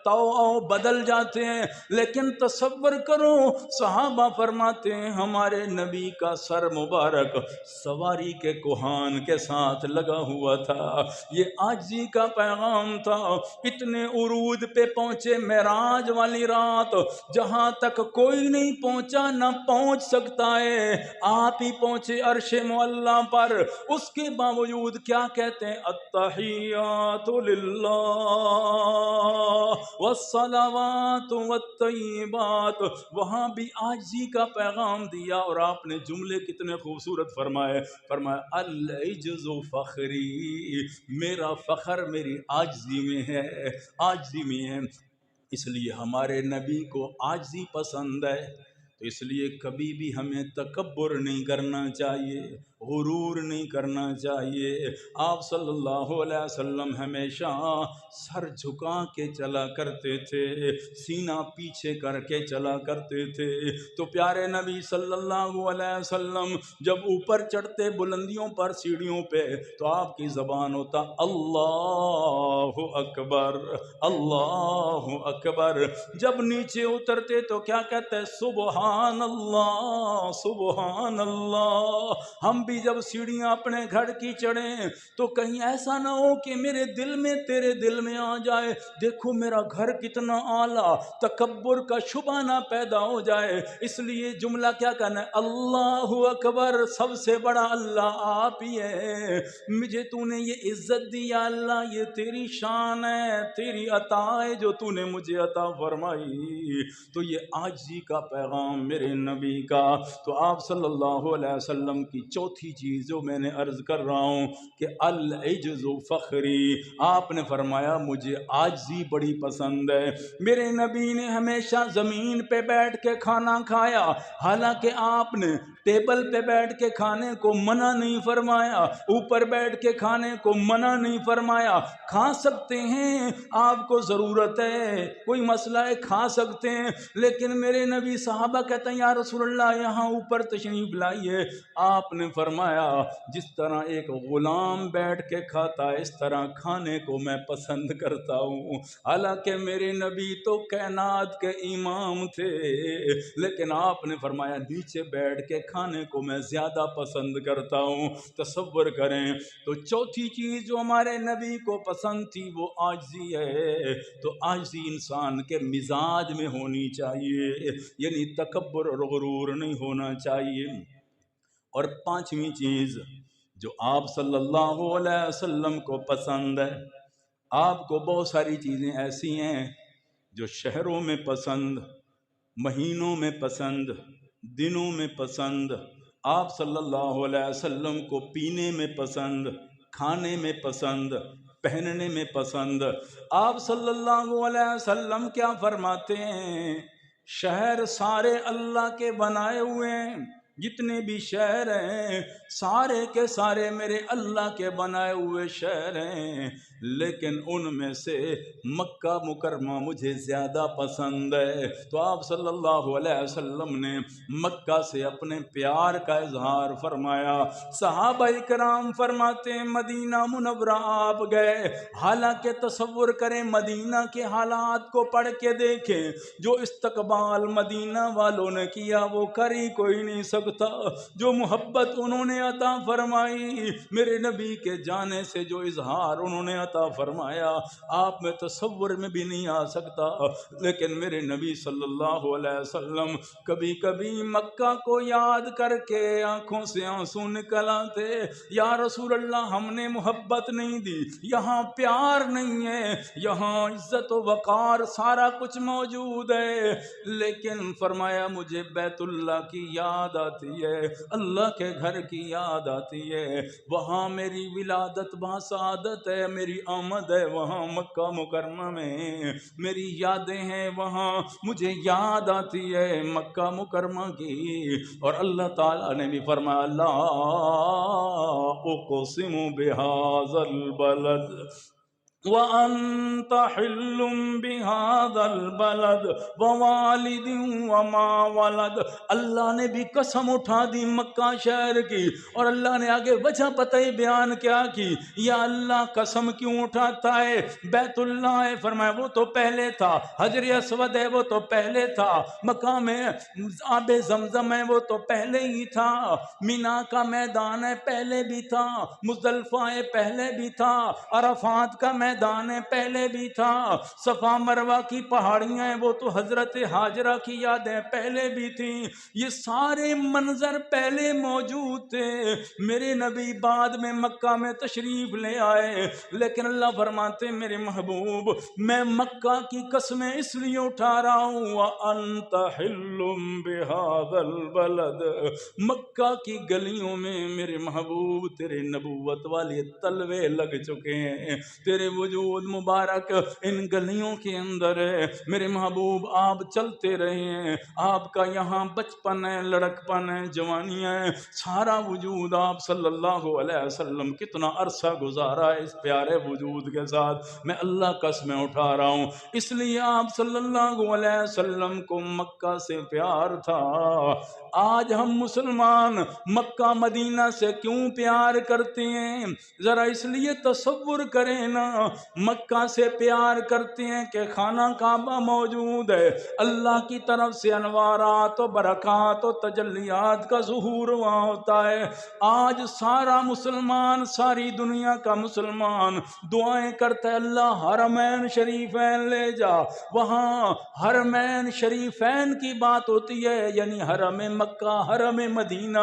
تو بدل جاتے ہیں، لیکن تصور کرو صحابہ فرماتے ہیں ہمارے نبی کا سر مبارک سواری کے کوہان کے ساتھ لگا ہوا تھا۔ یہ عاجزی کا پیغام تھا۔ اتنے عروج پہ پہنچے معراج والی رات، جہاں تک کوئی نہیں پہنچا نہ پہنچ سکتا ہے، آپ ہی پہنچے عرش معلیٰ پر۔ اس کے باوجود کیا کہتے ہیں التحیات للہ والصلوات والطیبات، وہاں بھی عاجزی کا پیغام دیا، اور آپ نے جملے کتنے خوبصورت فرمائے، فرمایا العجز فخری، میرا فخر میری عاجزی میں ہے، عاجزی میں ہے۔ اس لیے ہمارے نبی کو عاجزی پسند ہے، تو اس لیے کبھی بھی ہمیں تکبر نہیں کرنا چاہیے، غرور نہیں کرنا چاہیے۔ آپ صلی اللہ علیہ وسلم ہمیشہ سر جھکا کے چلا کرتے تھے، سینہ پیچھے کر کے چلا کرتے تھے۔ تو پیارے نبی صلی اللہ علیہ وسلم جب اوپر چڑھتے بلندیوں پر سیڑھیوں پہ تو آپ کی زبان ہوتا اللہ اکبر، اللہ اکبر۔ جب نیچے اترتے تو کیا کہتے سبحان اللہ، سبحان اللہ۔ ہم بھی جب سیڑھیاں اپنے گھر کی چڑھیں تو کہیں ایسا نہ ہو کہ میرے دل میں تیرے دل میں آ جائے دیکھو میرا گھر کتنا اعلیٰ، تکبر کا شبہ نہ پیدا ہو جائے۔ اس لیے جملہ کیا کہنا ہے اللہ اکبر، سب سے بڑا اللہ آپ ہی ہے، مجھے تو نے یہ عزت دی یا اللہ، یہ تیری شان ہے، تیری عطا ہے جو تو نے مجھے عطا فرمائی۔ تو یہ عاجزی کا پیغام میرے نبی کا۔ تو آپ صلی اللہ علیہ وسلم کی چوتھی چیز جو میں نے عرض کر رہا ہوں کہ العجز فخری، آپ نے فرمایا مجھے عاجزی بڑی پسند ہے۔ میرے نبی نے ہمیشہ زمین پہ بیٹھ کے کھانا کھایا، حالانکہ آپ نے ٹیبل پہ بیٹھ کے کھانے کو منع نہیں فرمایا، اوپر بیٹھ کے کھانے کو منع نہیں فرمایا۔ کھا سکتے ہیں، آپ کو ضرورت ہے، کوئی مسئلہ ہے، کھا سکتے ہیں، لیکن میرے نبی صحابہ کہتے ہیں یا رسول اللہ یہاں اوپر تشریف لائیے۔ آپ نے فرمایا جس طرح ایک غلام بیٹھ کے کھاتا ہے اس طرح کھانے کو میں پسند کرتا ہوں۔ حالانکہ میرے نبی تو کائنات کے امام تھے، لیکن آپ نے فرمایا نیچے بیٹھ کے کھانے کو میں زیادہ پسند کرتا ہوں۔ تصور کریں تو چوتھی چیز جو ہمارے نبی کو پسند تھی وہ عاجزی ہے، تو عاجزی انسان کے مزاج میں ہونی چاہیے، یعنی تکبر اور غرور نہیں ہونا چاہیے۔ اور پانچویں چیز جو آپ صلی اللہ علیہ وسلم کو پسند ہے، آپ کو بہت ساری چیزیں ایسی ہیں جو شہروں میں پسند، مہینوں میں پسند، دنوں میں پسند، آپ صلی اللہ علیہ وسلم کو پینے میں پسند، کھانے میں پسند، پہننے میں پسند۔ آپ صلی اللہ علیہ وسلم کیا فرماتے ہیں؟ شہر سارے اللہ کے بنائے ہوئے ہیں، جتنے بھی شہر ہیں سارے کے سارے میرے اللہ کے بنائے ہوئے شہر ہیں، لیکن ان میں سے مکہ مکرمہ مجھے زیادہ پسند ہے۔ تو آپ صلی اللہ علیہ وسلم نے مکہ سے اپنے پیار کا اظہار فرمایا۔ صحابہ کرام فرماتے ہیں مدینہ منورہ آپ گئے، حالانکہ تصور کریں مدینہ کے حالات کو پڑھ کے دیکھیں، جو استقبال مدینہ والوں نے کیا وہ کر ہی کوئی نہیں سکتا، جو محبت انہوں نے عطا فرمائی، میرے نبی کے جانے سے جو اظہار انہوں نے عطا فرمایا آپ میں تصور میں بھی نہیں آ سکتا۔ لیکن میرے نبی صلی اللہ علیہ وسلم کبھی کبھی مکہ کو یاد کر کے آنکھوں سے آنسو نکل آتے، یا رسول اللہ ہم نے محبت نہیں دی، یہاں پیار نہیں ہے، یہاں عزت و وقار سارا کچھ موجود ہے، لیکن فرمایا مجھے بیت اللہ کی یاد آتی ہے، اللہ کے گھر کی یاد آتی ہے، وہاں میری ولادت با سعادت ہے، میری آمد ہے وہاں مکہ مکرمہ میں، میری یادیں ہیں وہاں، مجھے یاد آتی ہے مکہ مکرمہ کی۔ اور اللہ تعالیٰ نے بھی فرمایا لا اقسم بہذا البلد وَأَنْتَ حِلٌّ بِهَذَا الْبَلَدِ وَوَالِدٍ وَمَا وَلَدَ۔ اللہ نے بھی قسم اٹھا دی مکہ شہر کی، اور اللہ نے آگے وجہ پتہ ہی بیان کیا کی، یا اللہ قسم کیوں اٹھاتا ہے؟ بیت اللہ ہے، فرمایا وہ تو پہلے تھا، حجر اسود ہے وہ تو پہلے تھا، مقام آب زمزم ہے وہ تو پہلے ہی تھا، مینا کا میدان ہے پہلے بھی تھا، مزدلفہ ہے پہلے بھی تھا، عرفات کا میدان ہے پہلے بھی تھا، صفا مروہ کی پہاڑیاں ہیں وہ تو حضرت ہاجرہ کی یادیں پہلے بھی تھیں، یہ سارے منظر پہلے موجود تھے، میرے نبی بعد میں مکہ میں تشریف لے آئے، لیکن اللہ فرماتے میرے محبوب میں مکہ کی قسمیں اس لیے اٹھا رہا ہوں وَأَنْتَ حِلٌّ بِهَذَا الْبَلَدِ، مکہ کی گلیوں میں میرے محبوب تیرے نبوت والے تلوے لگ چکے ہیں، تیرے وجود مبارک ان گلیوں کے اندر ہے، میرے محبوب آپ چلتے رہے ہیں، آپ کا یہاں بچپن ہے، لڑکپن ہے، جوانی ہے، سارا وجود آپ صلی اللہ علیہ وسلم کتنا عرصہ گزارا ہے اس پیارے وجود کے ساتھ، میں اللہ قسمیں اٹھا رہا ہوں، اس لیے آپ صلی اللہ علیہ وسلم کو مکہ سے پیار تھا۔ آج ہم مسلمان مکہ مدینہ سے کیوں پیار کرتے ہیں؟ ذرا اس لیے تصور کریں نا، مکہ سے پیار کرتے ہیں کہ خانہ کعبہ موجود ہے، اللہ کی طرف سے انوارات و برکات و تجلیات کا ظہور وہاں ہوتا ہے۔ آج سارا مسلمان، ساری دنیا کا مسلمان دعائیں کرتا ہے اللہ حرمین شریفین لے جا، وہاں حرمین شریفین کی بات ہوتی ہے، یعنی حرم مکہ، حرم مدینہ،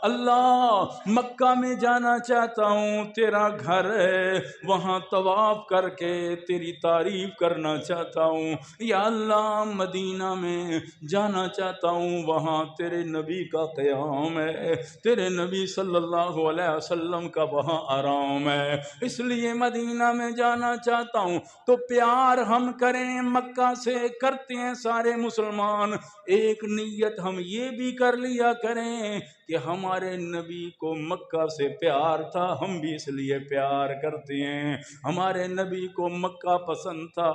اللہ مکہ میں جانا چاہتا ہوں، تیرا گھر ہے، وہاں طواف کر کے تیری تعریف کرنا چاہتا ہوں، یا اللہ مدینہ میں جانا چاہتا ہوں، وہاں تیرے نبی کا قیام ہے، تیرے نبی صلی اللہ علیہ وسلم کا وہاں آرام ہے، اس لیے مدینہ میں جانا چاہتا ہوں۔ تو پیار ہم کریں مکہ سے، کرتے ہیں سارے مسلمان، ایک نیت ہم یہ بھی کر لیا کریں کہ ہمارے نبی کو مکہ سے پیار تھا، ہم بھی اس لیے پیار کرتے ہیں، ہمارے نبی کو مکہ پسند تھا،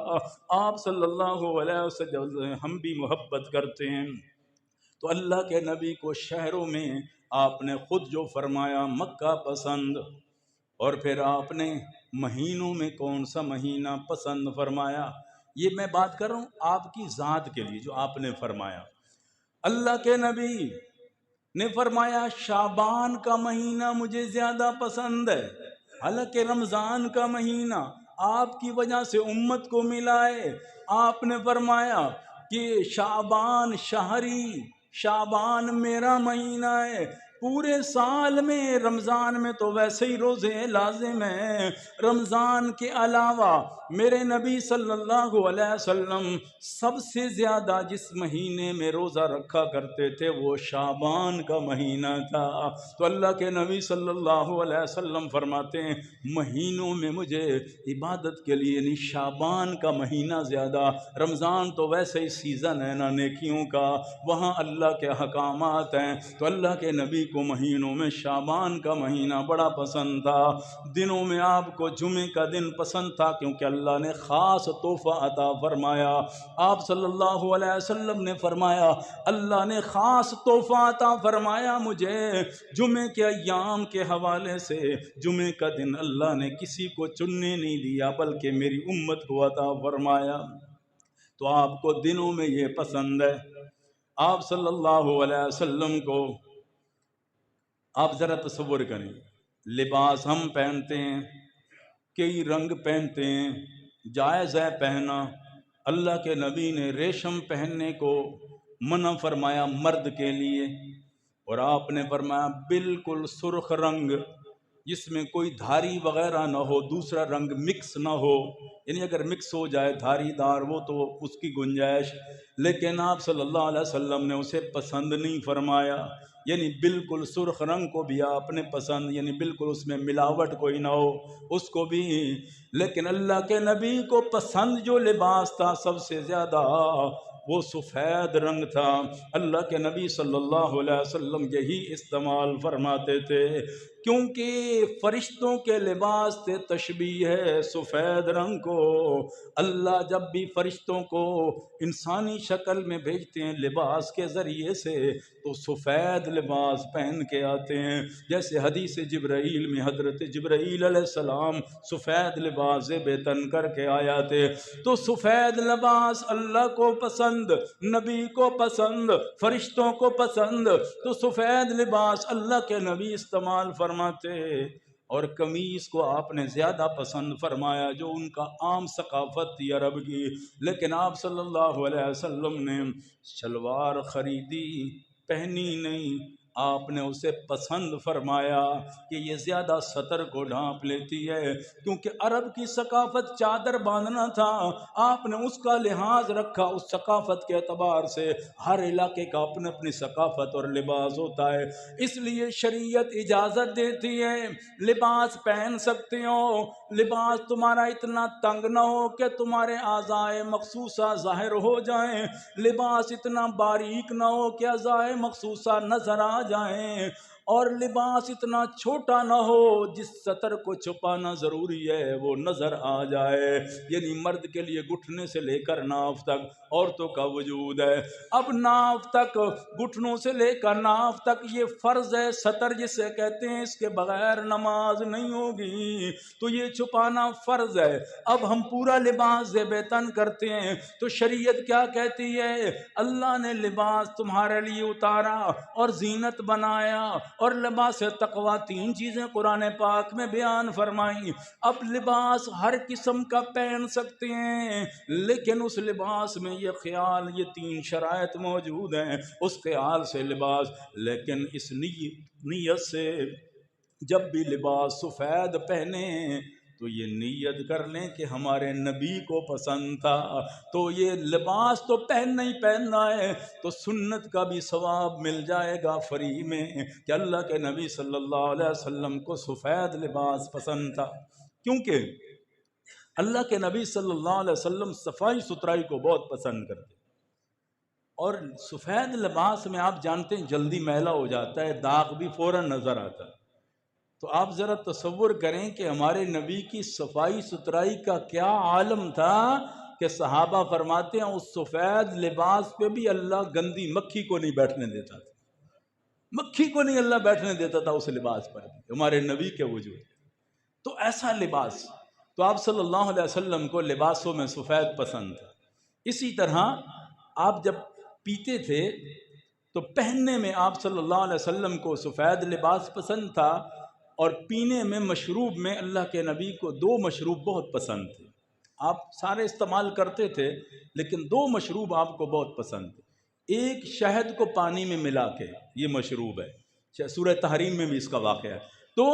آپ صلی اللہ علیہ وسلم ہم بھی محبت کرتے ہیں۔ تو اللہ کے نبی کو شہروں میں آپ نے خود جو فرمایا مکہ پسند، اور پھر آپ نے مہینوں میں کون سا مہینہ پسند فرمایا؟ یہ میں بات کر رہا ہوں آپ کی ذات کے لیے جو آپ نے فرمایا۔ اللہ کے نبی نے فرمایا شعبان کا مہینہ مجھے زیادہ پسند ہے، حالانکہ رمضان کا مہینہ آپ کی وجہ سے امت کو ملا ہے۔ آپ نے فرمایا کہ شعبان شہری، شعبان میرا مہینہ ہے، پورے سال میں رمضان میں تو ویسے ہی روزے لازم ہیں، رمضان کے علاوہ میرے نبی صلی اللہ علیہ وسلم سب سے زیادہ جس مہینے میں روزہ رکھا کرتے تھے وہ شعبان کا مہینہ تھا۔ تو اللہ کے نبی صلی اللہ علیہ وسلم فرماتے ہیں مہینوں میں مجھے عبادت کے لیے نہیں شعبان کا مہینہ زیادہ، رمضان تو ویسے ہی سیزن ہے نا نیکیوں کا، وہاں اللہ کے احکامات ہیں، تو اللہ کے نبی کو مہینوں میں شعبان کا مہینہ بڑا پسند تھا۔ دنوں میں آپ کو جمعے کا دن پسند تھا کیونکہ اللہ نے خاص تحفہ عطا فرمایا۔ آپ صلی اللہ علیہ وسلم نے فرمایا اللہ نے خاص تحفہ عطا فرمایا مجھے جمعے کے ایام کے حوالے سے، جمعے کا دن اللہ نے کسی کو چننے نہیں دیا بلکہ میری امت کو عطا فرمایا۔ تو آپ کو دنوں میں یہ پسند ہے۔ آپ صلی اللہ علیہ وسلم کو آپ ذرا تصور کریں، لباس ہم پہنتے ہیں، کئی رنگ پہنتے ہیں، جائز ہے پہنا۔ اللہ کے نبی نے ریشم پہننے کو منع فرمایا مرد کے لیے، اور آپ نے فرمایا بالکل سرخ رنگ جس میں کوئی دھاری وغیرہ نہ ہو، دوسرا رنگ مکس نہ ہو، یعنی اگر مکس ہو جائے دھاری دار وہ تو اس کی گنجائش، لیکن آپ صلی اللہ علیہ وسلم نے اسے پسند نہیں فرمایا، یعنی بالکل سرخ رنگ کو بھی آپ نے پسند، یعنی بالکل اس میں ملاوٹ کوئی نہ ہو اس کو بھی۔ لیکن اللہ کے نبی کو پسند جو لباس تھا سب سے زیادہ وہ سفید رنگ تھا۔ اللہ کے نبی صلی اللہ علیہ وسلم یہی استعمال فرماتے تھے کیونکہ فرشتوں کے لباس سے تشبیہ ہے سفید رنگ کو۔ اللہ جب بھی فرشتوں کو انسانی شکل میں بھیجتے ہیں لباس کے ذریعے سے تو سفید لباس پہن کے آتے ہیں، جیسے حدیث جبرائیل میں حضرت جبرائیل علیہ السلام سفید لباس بے تن کر کے آیا تھے۔ تو سفید لباس اللہ کو پسند، نبی کو پسند، فرشتوں کو پسند، تو سفید لباس اللہ کے نبی استعمال فرماتے، اور قمیص کو آپ نے زیادہ پسند فرمایا جو ان کا عام ثقافت تھی عرب کی، لیکن آپ صلی اللہ علیہ وسلم نے شلوار خریدی پہنی نہیں، آپ نے اسے پسند فرمایا کہ یہ زیادہ سطر کو ڈھانپ لیتی ہے، کیونکہ عرب کی ثقافت چادر باندھنا تھا، آپ نے اس کا لحاظ رکھا۔ اس ثقافت کے اعتبار سے ہر علاقے کا اپنی اپنی ثقافت اور لباس ہوتا ہے، اس لیے شریعت اجازت دیتی ہے لباس پہن سکتے ہو، لباس تمہارا اتنا تنگ نہ ہو کہ تمہارے اعضائے مخصوصہ ظاہر ہو جائیں، لباس اتنا باریک نہ ہو کہ اعضائے مخصوصہ نظر آ جائیں، اور لباس اتنا چھوٹا نہ ہو جس سطر کو چھپانا ضروری ہے وہ نظر آ جائے، یعنی مرد کے لیے گھٹنے سے لے کر ناف تک عورتوں کا وجود ہے۔ اب ناف تک، گھٹنوں سے لے کر ناف تک یہ فرض ہے، سطر جسے کہتے ہیں، اس کے بغیر نماز نہیں ہوگی، تو یہ چھپانا فرض ہے۔ اب ہم پورا لباس زیب تن کرتے ہیں تو شریعت کیا کہتی ہے؟ اللہ نے لباس تمہارے لیے اتارا اور زینت بنایا، اور لباس تقوی 3 چیزیں قرآن پاک میں بیان فرمائی۔ اب لباس ہر قسم کا پہن سکتے ہیں، لیکن اس لباس میں یہ خیال، یہ 3 شرائط موجود ہیں اس خیال سے لباس، لیکن اس نیت سے جب بھی لباس سفید پہنے تو یہ نیت کر لیں کہ ہمارے نبی کو پسند تھا، تو یہ لباس تو پہننا ہی پہننا ہے، تو سنت کا بھی ثواب مل جائے گا فری میں کہ اللہ کے نبی صلی اللہ علیہ وسلم کو سفید لباس پسند تھا، کیونکہ اللہ کے نبی صلی اللہ علیہ وسلم صفائی ستھرائی کو بہت پسند کرتے، اور سفید لباس میں آپ جانتے ہیں جلدی میلا ہو جاتا ہے، داغ بھی فوراً نظر آتا ہے۔ تو آپ ذرا تصور کریں کہ ہمارے نبی کی صفائی ستھرائی کا کیا عالم تھا کہ صحابہ فرماتے ہیں اس سفید لباس پہ بھی اللہ گندی مکھی کو نہیں بیٹھنے دیتا تھا، مکھی کو نہیں اللہ بیٹھنے دیتا تھا اس لباس پر بھی، ہمارے نبی کے وجود۔ تو ایسا لباس، تو آپ صلی اللہ علیہ وسلم کو لباسوں میں سفید پسند تھا۔ اسی طرح آپ جب پیتے تھے تو پہننے میں آپ صلی اللہ علیہ وسلم کو سفید لباس پسند تھا، اور پینے میں مشروب میں اللہ کے نبی کو 2 مشروب بہت پسند تھے۔ آپ سارے استعمال کرتے تھے لیکن 2 مشروب آپ کو بہت پسند تھے۔ ایک شہد کو پانی میں ملا کے، یہ مشروب ہے، سورہ تحریم میں بھی اس کا واقعہ ہے۔ تو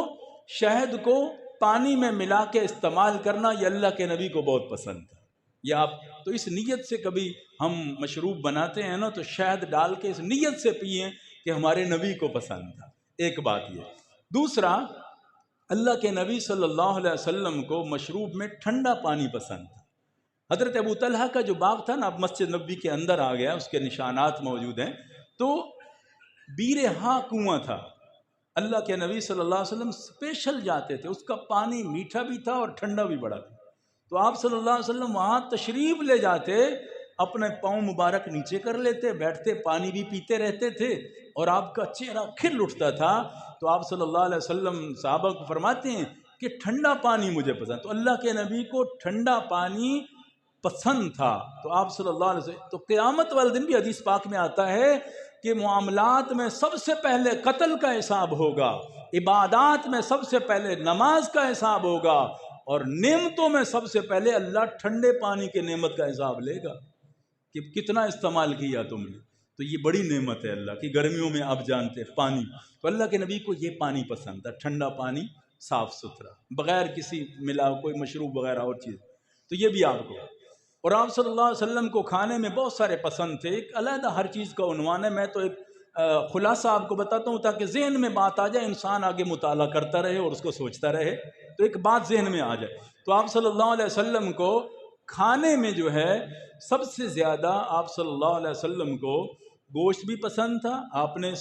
شہد کو پانی میں ملا کے استعمال کرنا یہ اللہ کے نبی کو بہت پسند تھا۔ یہ آپ تو اس نیت سے کبھی ہم مشروب بناتے ہیں نا تو شہد ڈال کے اس نیت سے پئیں کہ ہمارے نبی کو پسند تھا، ایک بات یہ۔ دوسرا، اللہ کے نبی صلی اللہ علیہ وسلم کو مشروب میں ٹھنڈا پانی پسند تھا۔ حضرت ابو طلحہ کا جو باغ تھا نا، اب مسجد نبوی کے اندر آ گیا، اس کے نشانات موجود ہیں، تو بیر ہاں کنواں تھا، اللہ کے نبی صلی اللہ علیہ وسلم اسپیشل جاتے تھے، اس کا پانی میٹھا بھی تھا اور ٹھنڈا بھی بڑا تھا۔ تو آپ صلی اللہ علیہ وسلم وہاں تشریف لے جاتے، اپنے پاؤں مبارک نیچے کر لیتے، بیٹھتے، پانی بھی پیتے رہتے تھے، اور آپ کا چہرہ کھل اٹھتا تھا۔ تو آپ صلی اللہ علیہ وسلم صحابہ کو فرماتے ہیں کہ ٹھنڈا پانی مجھے پسند، تو اللہ کے نبی کو ٹھنڈا پانی پسند تھا۔ تو آپ صلی اللہ علیہ وسلم، تو قیامت والے دن بھی حدیث پاک میں آتا ہے کہ معاملات میں سب سے پہلے قتل کا حساب ہوگا، عبادات میں سب سے پہلے نماز کا حساب ہوگا، اور نعمتوں میں سب سے پہلے اللہ ٹھنڈے پانی کے نعمت کا حساب لے گا کہ کتنا استعمال کیا تم نے۔ تو یہ بڑی نعمت ہے اللہ کی، گرمیوں میں آپ جانتے ہیں پانی، تو اللہ کے نبی کو یہ پانی پسند تھا، ٹھنڈا پانی، صاف ستھرا، بغیر کسی ملا کوئی مشروب وغیرہ اور چیز۔ تو یہ بھی آپ کو، اور آپ صلی اللہ علیہ وسلم کو کھانے میں بہت سارے پسند تھے۔ ایک علیحدہ ہر چیز کا عنوان ہے، میں تو ایک خلاصہ آپ کو بتاتا ہوں تاکہ ذہن میں بات آ جائے، انسان آگے مطالعہ کرتا رہے اور اس کو سوچتا رہے، تو ایک بات ذہن میں آ جائے۔ تو آپ صلی اللہ علیہ وسلم کو کھانے میں جو ہے سب سے زیادہ آپ صلی اللہ علیہ وسلم کو گوشت بھی پسند تھا۔ آپ نے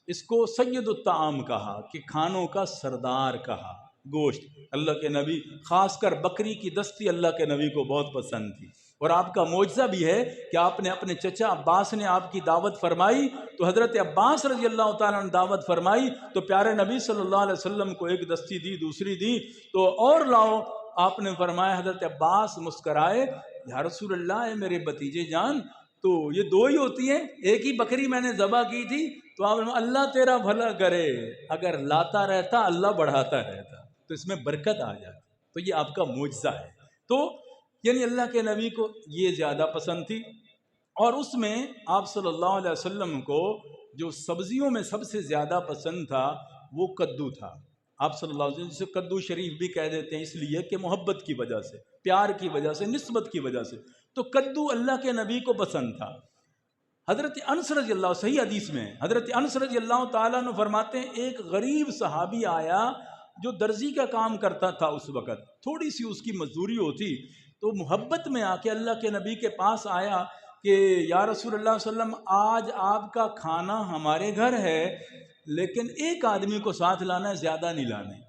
اس کو سید الطعام کہا، کہ کھانوں کا سردار کہا، گوشت۔ اللہ کے نبی، خاص کر بکری کی دستی اللہ کے نبی کو بہت پسند تھی، اور آپ کا معجزہ بھی ہے کہ آپ نے اپنے چچا عباس نے آپ کی دعوت فرمائی، تو حضرت عباس رضی اللہ تعالیٰ نے دعوت فرمائی تو پیارے نبی صلی اللہ علیہ وسلم کو ایک دستی دی، دوسری دی، تو اور لاؤ، آپ نے فرمایا، حضرت عباس مسکرائے، یا رسول اللہ، اے میرے بھتیجے جان، تو یہ 2 ہی ہوتی ہیں، ایک ہی بکری میں نے ذبح کی تھی۔ تو آپ نے، اللہ تیرا بھلا کرے، اگر لاتا رہتا اللہ بڑھاتا رہتا، تو اس میں برکت آ جاتی۔ تو یہ آپ کا معجزہ ہے۔ تو یعنی اللہ کے نبی کو یہ زیادہ پسند تھی، اور اس میں آپ صلی اللہ علیہ وسلم کو جو سبزیوں میں سب سے زیادہ پسند تھا وہ کدو تھا۔ آپ صلی اللہ علیہ وسلم جسے کدو شریف بھی کہہ دیتے ہیں، اس لیے کہ محبت کی وجہ سے، پیار کی وجہ سے، نسبت کی وجہ سے، تو کدو اللہ کے نبی کو پسند تھا۔ حضرت انس رضی اللہ، صحیح حدیث میں حضرت انس رضی اللہ تعالیٰ عنہ فرماتے ہیں، ایک غریب صحابی آیا جو درزی کا کام کرتا تھا، اس وقت تھوڑی سی اس کی مزدوری ہوتی، تو محبت میں آ کے اللہ کے نبی کے پاس آیا کہ یا رسول اللہ صلی اللہ علیہ وسلم، آج آپ کا کھانا ہمارے گھر ہے، لیکن ایک آدمی کو ساتھ لانا ہے، زیادہ نہیں لانے۔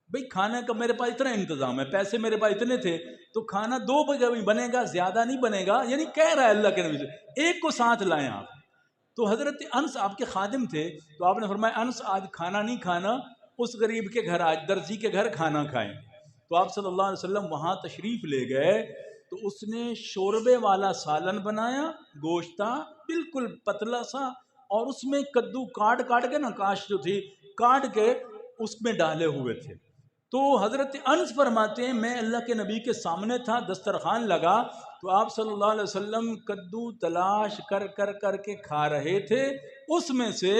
بھئی کھانے کا میرے پاس اتنا انتظام ہے، پیسے میرے پاس اتنے تھے، تو کھانا 2 بنے گا، زیادہ نہیں بنے گا، یعنی کہہ رہا ہے اللہ کے نبی سے، ایک کو ساتھ لائیں آپ۔ تو حضرت انس آپ کے خادم تھے، تو آپ نے فرمایا، انس آج کھانا نہیں کھانا، اس غریب کے گھر، آج درزی کے گھر کھانا کھائیں۔ تو آپ صلی اللہ علیہ وسلم وہاں تشریف لے گئے، تو اس نے شوربے والا سالن بنایا، گوشت تھا بالکل پتلا سا، اور اس میں کدو کاٹ کے نا، کاش جو تھی کاٹ کے اس میں ڈالے ہوئے تھے۔ تو حضرت انس فرماتے ہیں، میں اللہ کے نبی کے سامنے تھا، دسترخوان لگا، تو آپ صلی اللہ علیہ وسلم کدو تلاش کر کے کھا رہے تھے، اس میں سے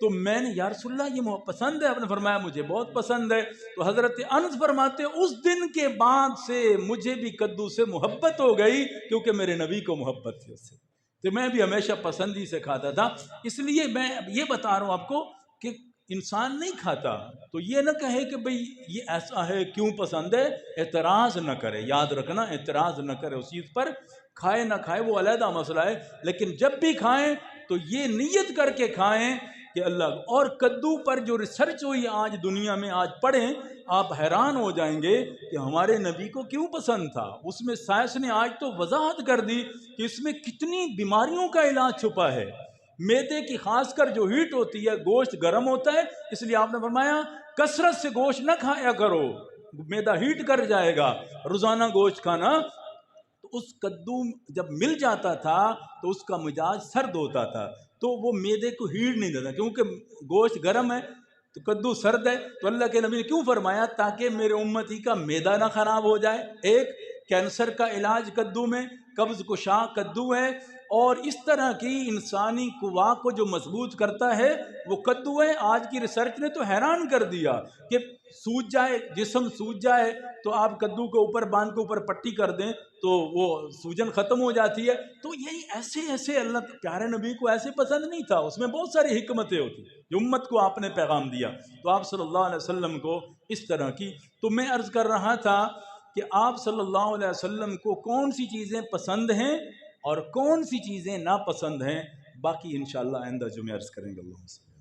تو میں نے، یا رسول اللہ یہ پسند ہے؟ آپ نے فرمایا مجھے بہت پسند ہے۔ تو حضرت انس فرماتے ہیں، اس دن کے بعد سے مجھے بھی کدو سے محبت ہو گئی، کیونکہ میرے نبی کو محبت تھی اس سے، تو میں بھی ہمیشہ پسندی سے کھاتا تھا۔ اس لیے میں یہ بتا رہا ہوں آپ کو کہ انسان نہیں کھاتا تو یہ نہ کہے کہ بھئی یہ ایسا ہے، کیوں پسند ہے، اعتراض نہ کرے، یاد رکھنا، اعتراض نہ کرے اس چیز پر، کھائے نہ کھائے وہ علیحدہ مسئلہ ہے، لیکن جب بھی کھائیں تو یہ نیت کر کے کھائیں کہ اللہ اور کدو پر جو ریسرچ ہوئی آج دنیا میں، آج پڑھیں آپ حیران ہو جائیں گے کہ ہمارے نبی کو کیوں پسند تھا۔ اس میں سائنس نے آج تو وضاحت کر دی کہ اس میں کتنی بیماریوں کا علاج چھپا ہے۔ میدے کی خاص کر جو ہیٹ ہوتی ہے، گوشت گرم ہوتا ہے، اس لیے آپ نے فرمایا کثرت سے گوشت نہ کھایا کرو، میدا ہیٹ کر جائے گا روزانہ گوشت کھانا۔ تو اس کدو جب مل جاتا تھا تو اس کا مزاج سرد ہوتا تھا، تو وہ میدے کو ہیٹ نہیں دیتا، کیونکہ گوشت گرم ہے تو کدو سرد ہے۔ تو اللہ کے نبی نے کیوں فرمایا؟ تاکہ میرے امتی کا میدا نہ خراب ہو جائے۔ ایک کینسر کا علاج کدو میں، قبض کشا کدو ہے، اور اس طرح کی انسانی قوا کو جو مضبوط کرتا ہے وہ کدو ہے۔ آج کی ریسرچ نے تو حیران کر دیا کہ سوج جائے، جسم سوج جائے تو آپ کدو کے اوپر باندھ کے اوپر پٹی کر دیں تو وہ سوجن ختم ہو جاتی ہے۔ تو یہی ایسے اللہ پیارے نبی کو ایسے پسند نہیں تھا، اس میں بہت ساری حکمتیں ہوتی جو امت کو آپ نے پیغام دیا، تو آپ صلی اللہ علیہ وسلم کو اس طرح کی۔ تو میں عرض کر رہا تھا کہ آپ صلی اللہ علیہ وسلم کو کون سی چیزیں پسند ہیں اور کون سی چیزیں ناپسند ہیں، باقی انشاءاللہ آئندہ جمعہ عرض کریں گے۔ اللہ